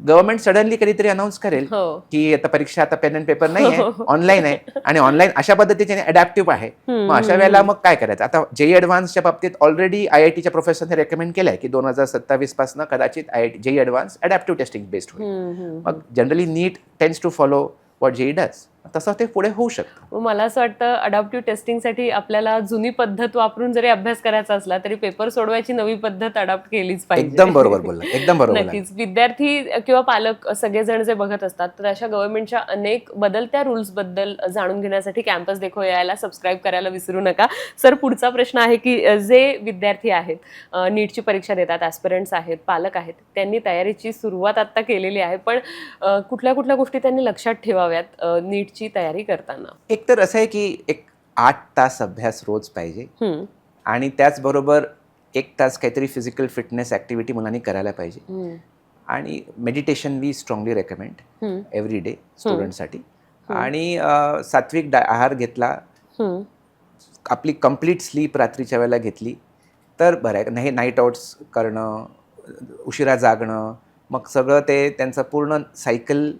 [SPEAKER 1] गव्हर्नमेंट सडनली कधीतरी अनाऊन्स करेल की आता परीक्षा आता पेन अँड पेपर नाही आहे, ऑनलाईन आहे आणि ऑनलाईन अशा पद्धतीने अडॅप्टिव्ह आहे. मग अशा वेळेला मग काय करायचं? आता JEE ॲडव्हान्सच्या बाबतीत ऑलरेडी IITच्या प्रोफेसरने रेकमेंड केलंय की 2027 पासून कदाचित JEE advance adaptive testing based होईल. मग generally NEET tends to follow what JEE does. तसं ते पुढे होऊ शकतं.
[SPEAKER 2] मला असं वाटतं अडॅप्टिव्ह टेस्टिंगसाठी आपल्याला जुनी पद्धत वापरून जरी अभ्यास करायचा असला तरी पेपर सोडवायची नवी पद्धत अडॉप्ट केलीच पाहिजे.
[SPEAKER 1] एकदम बरोबर बोलला, एकदम बरोबर.
[SPEAKER 2] नक्कीच. विद्यार्थी किंवा पालक सगळेजण जे बघत असतात तर अशा गव्हर्नमेंटच्या अनेक बदलत्या रूल्स बद्दल जाणून घेण्यासाठी कॅम्पस देखो यायला सबस्क्राईब करायला विसरू नका. सर, पुढचा प्रश्न आहे की जे विद्यार्थी आहेत, नीटची परीक्षा देतात, ॲस्पिरंट्स आहेत, पालक आहेत, त्यांनी तयारीची सुरुवात आता केलेली आहे, पण कुठल्या कुठल्या गोष्टी त्यांनी लक्षात ठेवाव्यात नीटची तयारी करताना?
[SPEAKER 1] एक तर असं आहे की एक 8 तास अभ्यास रोज पाहिजे आणि त्याचबरोबर 1 तास काहीतरी फिजिकल फिटनेस ऍक्टिव्हिटी मुलांनी करायला पाहिजे आणि meditation we strongly recommend every day स्टुडंटसाठी. आणि सात्विक आहार घेतला, आपली कंप्लीट स्लीप रात्रीच्या वेळेला घेतली तर बरं आहे. नाही नाईट आउट्स करणं, उशिरा जागणं, मग सगळं ते त्यांचं पूर्ण सायकल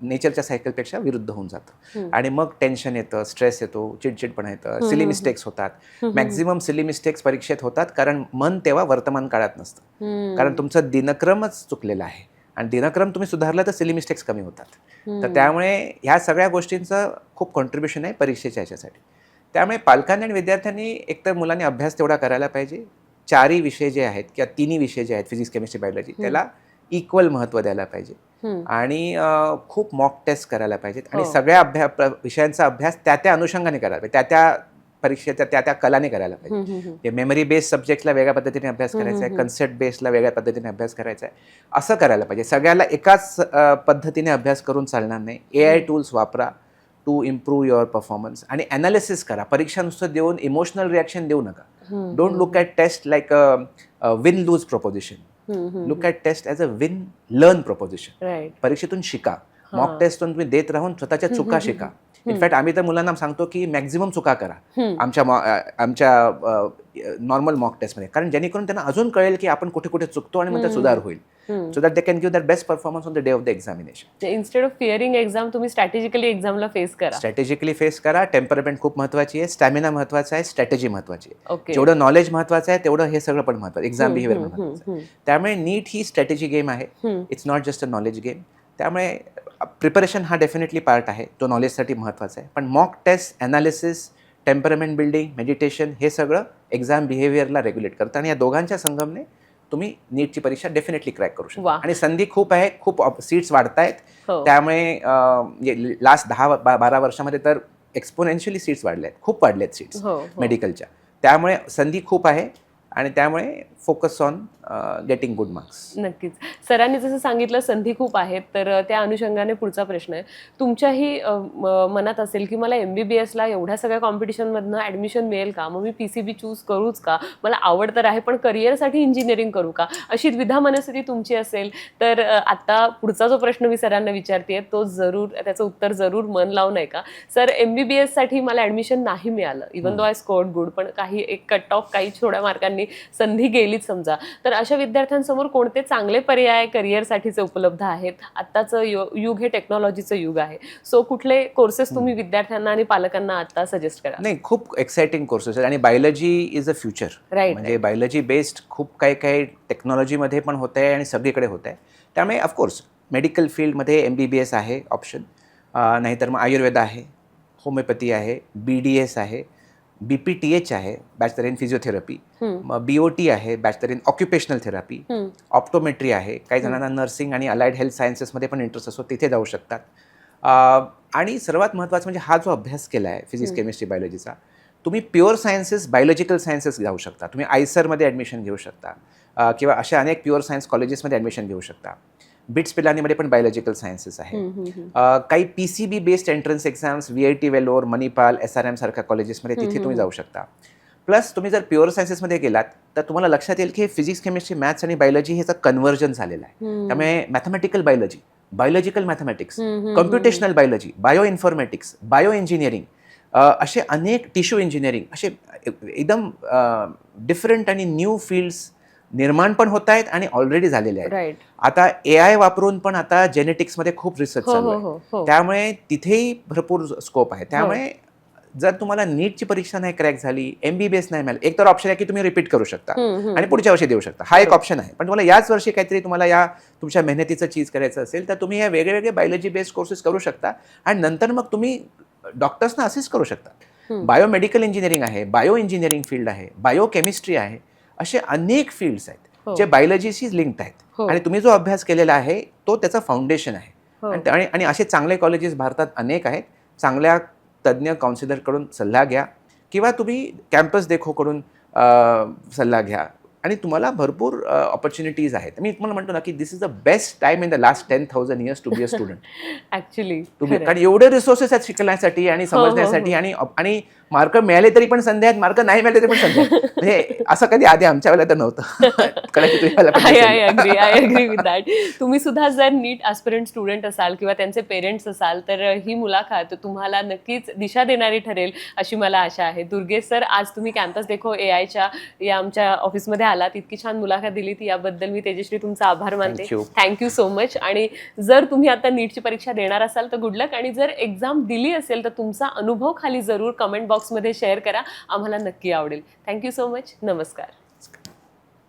[SPEAKER 1] नेचरच्या सायकलपेक्षा विरुद्ध होऊन जातं आणि मग टेन्शन येतं, स्ट्रेस येतो, चिडचिडपणा येतं, सिली मिस्टेक्स होतात. मॅक्झिमम सिली मिस्टेक्स परीक्षेत होतात कारण मन तेव्हा वर्तमान काळात नसतं. कारण तुमचं दिनक्रमच चुकलेला आहे आणि दिनक्रम तुम्ही सुधारला तर सिली मिस्टेक्स कमी होतात. तर त्यामुळे ह्या सगळ्या गोष्टींचं खूप कॉन्ट्रीब्युशन आहे परीक्षेच्या ह्याच्यासाठी. त्यामुळे पालकांनी आणि विद्यार्थ्यांनी एकतर मुलांनी अभ्यास तेवढा करायला पाहिजे. 4ही विषय जे आहेत किंवा 3ही विषय जे आहेत, फिजिक्स, केमिस्ट्री, बायोलॉजी, त्याला इक्वल महत्त्व द्यायला पाहिजे आणि खूप मॉक टेस्ट करायला पाहिजेत आणि सगळ्या विषयांचा अभ्यास त्या अनुषंगाने करायला पाहिजे, त्या परीक्षेच्या त्या कलाने करायला पाहिजे. मेमरी बेस्ड सब्जेक्टला वेगळ्या पद्धतीने अभ्यास करायचा आहे, कन्सेप्ट बेस्डला वेगळ्या पद्धतीने अभ्यास करायचा आहे, असं करायला पाहिजे. सगळ्याला एकाच पद्धतीने अभ्यास करून चालणार नाही. AI टूल्स वापरा टू इम्प्रूव्ह युअर परफॉर्मन्स आणि ॲनालिसिस करा. परीक्षा नुसतं देऊन इमोशनल रिॲक्शन देऊ नका. Don't look at test like a win lose proposition. Look at test as a win learn proposition. परीक्षेतून शिका. मॉक टेस्टून तुम्ही देत राहून स्वतःच्या चुका शिका. इनफॅक्ट आम्ही तर मुलांना सांगतो की मॅक्झिमम चुका करा आमच्या नॉर्मल मॉक टेस्टमध्ये, कारण जेणेकरून त्यांना अजून कळेल की आपण कुठे कुठे चुकतो आणि मग त्यात सुधार होईल. So that they can give that best performance on the day of the examination.
[SPEAKER 2] Instead of fearing exam तुम्ही स्ट्रॅटेजिकली एक्झामला फेस करा.
[SPEAKER 1] स्ट्रॅटेजिकली फेस करा. टेम्परमेंट खूप महत्वाची आहे, स्टॅमिना महत्वाचा आहे, स्ट्रॅटेजी महत्वाची आहे. जेवढं नॉलेज महत्वाचं आहे तेवढं हे सगळं पण महत्वाचं, एक्झाम बिहेवियर महत्वाचं आहे. त्यामुळे नीट ही स्ट्रॅटेजी गेम आहे, it's not just a knowledge game. त्यामुळे प्रिपरेशन हा डेफिनेटली पार्ट आहे, तो नॉलेजसाठी महत्त्वाचा आहे. पण mock test, analysis, temperament building, meditation हे सगळं एक्झाम बिहेवियरला रेग्युलेट करतं आणि या दोघांच्या संगमने तुम्ही नीटची परीक्षा डेफिनेटली क्रॅक करू शकता. आणि संधी खूप आहे, खूप सीट्स वाढत आहेत. त्यामुळे लास्ट 10-12 वर्षामध्ये तर एक्सपोनेन्शियली सीट्स वाढल्या आहेत, खूप वाढल्या आहेत सीट्स मेडिकलच्या. त्यामुळे संधी खूप आहे आणि त्यामुळे focus on getting good marks.
[SPEAKER 2] नक्कीच. सरांनी जसं सांगितलं संधी खूप आहेत, तर त्या अनुषंगाने पुढचा प्रश्न आहे. तुमच्याही मनात असेल की मला MBBSला एवढ्या सगळ्या कॉम्पिटिशनमधनं ॲडमिशन मिळेल का? मग मी PCB चूज करूच का? मला आवड तर आहे, पण करिअरसाठी इंजिनिअरिंग करू का? अशी द्विधा मनस्थिती तुमची असेल तर आता पुढचा जो प्रश्न मी सरांना विचारते तो जरूर त्याचं उत्तर जरूर मन लावून ऐका. सर, MBBSसाठी मला ॲडमिशन नाही मिळालं, even though I scored good, पण काही एक कट ऑफ काही थोड्या मार्कांनी संधी गेलीच समजा, तर अशा विद्यार्थ्यांसमोर कोणते चांगले पर्याय करिअरसाठीचे उपलब्ध आहेत? आत्ताचं युग हे टेक्नॉलॉजीचं युग आहे, सो कुठले कोर्सेस तुम्ही विद्यार्थ्यांना आणि पालकांना आता सजेस्ट करा?
[SPEAKER 1] नाही, खूप एक्साइटिंग कोर्सेस आहेत आणि बायोलॉजी इज अ फ्युचर. म्हणजे बायोलॉजी बेस्ड खूप काही काही टेक्नॉलॉजीमध्ये पण होत आहे आणि सगळीकडे होत आहे. त्यामुळे ऑफकोर्स मेडिकल फील्डमध्ये MBBS आहे ऑप्शन, नाहीतर मग आयुर्वेद आहे, होमिओपॅथी आहे, BDS आहे, BPTH आहे, बॅचलर इन फिजिओथेरपी, मग BOT आहे, bachelor in occupational therapy, optometry आहे. काही जणांना नर्सिंग आणि अलाइड हेल्थ सायन्सेसमध्ये पण इंटरेस्ट असतो, तिथे जाऊ शकतात. आणि सर्वात महत्त्वाचं म्हणजे हा जो अभ्यास केला आहे फिजिक्स केमिस्ट्री बायोलॉजीचा, तुम्ही प्युअर सायन्सेस बायोलॉजिकल सायन्सेस जाऊ शकता. तुम्ही आयसरमध्ये ॲडमिशन घेऊ शकता किंवा अशा अनेक प्युअर सायन्स कॉलेजेसमध्ये ॲडमिशन घेऊ शकता. बिट्स पिलानीमध्ये पण बायोलॉजिकल सायन्सेस आहे. काही PCB based entrance exams VIT Vellore, Manipal, SRM सारख्या कॉलेजेसमध्ये तिथे तुम्ही जाऊ शकता. प्लस तुम्ही जर प्युअर सायन्सेसमध्ये गेलात तर तुम्हाला लक्षात येईल की फिजिक्स केमिस्ट्री मॅथ्स आणि बायोलॉजी ह्याचं कन्व्हर्जन झालेलं आहे. त्यामुळे mathematical biology, biological mathematics, computational biology, bio informatics, bio engineering, असे अनेक टिश्यू इंजिनिअरिंग, असे एकदम डिफरंट आणि न्यू फील्ड्स निर्माण पण होत आहेत आणि ऑलरेडी झालेले आहेत. आता AI वापरून पण आता जेनेटिक्समध्ये खूप रिसर्च चालू आहे, त्यामुळे तिथेही भरपूर स्कोप आहे. त्यामुळे जर तुम्हाला नीटची परीक्षा नाही क्रॅक झाली, MBBS नाही मिळालं, एक तर ऑप्शन आहे की तुम्ही रिपीट करू शकता आणि पुढच्या वर्षी देऊ शकता, हा एक ऑप्शन आहे. पण तुम्हाला याच वर्षी काहीतरी तुम्हाला या तुमच्या मेहनतीचं चीज करायचं असेल तर तुम्ही या वेगवेगळे बायोलॉजी बेस्ड कोर्सेस करू शकता आणि नंतर मग तुम्ही डॉक्टर्सना असिस्ट करू शकता. बायोमेडिकल इंजिनिअरिंग आहे, बायो इंजिनिअरिंग फील्ड आहे, बायो केमिस्ट्री आहे, असे अनेक फील्ड्स आहेत जे बायोलॉजीशी लिंक्ड आहेत आणि तुम्ही जो अभ्यास केलेला आहे तो त्याचं फाउंडेशन आहे. आणि असे चांगले कॉलेजेस भारतात अनेक आहेत. चांगल्या तज्ज्ञ काउन्सिलरकडून सल्ला घ्या किंवा तुम्ही कॅम्पस देखोकडून सल्ला घ्या आणि तुम्हाला भरपूर ऑपॉर्च्युनिटीज आहेत. मी तुम्हाला म्हणतो ना की this is the best time in the last 10,000 years to be a student.
[SPEAKER 2] Actually
[SPEAKER 1] कारण एवढे रिसोर्सेस आहेत शिकण्यासाठी आणि समजण्यासाठी आणि मार्क मिळाले तरी पण संधी आहेत, मार्क नाही मिळाले तरी पण संधी आहेत. म्हणजे असं कधी आधी आमच्या वेळेला तर नव्हतं.
[SPEAKER 2] I agree with that. तुम्ही सुद्धा जर नीट ॲस्पिरंट स्टुडंट असाल किंवा त्यांचे पेरेंट्स असाल तर ही मुलाखत तुम्हाला नक्कीच दिशा देणारी ठरेल अशी मला आशा आहे. दुर्गेश सर, आज तुम्ही कॅम्पस देखो AIच्या या आमच्या ऑफिसमध्ये आलात, इतकी छान मुलाखत दिली ती याबद्दल मी तेजश्री तुमचा आभार मानते. Thank you so much. आणि जर तुम्ही आता नीटची परीक्षा देणार असाल तर गुड लक, आणि जर एक्झाम दिली असेल तर तुमचा अनुभव खाली जरूर कमेंट बॉक्समध्ये शेअर करा, आम्हाला नक्की आवडेल. Thank you so much. नमस्कार.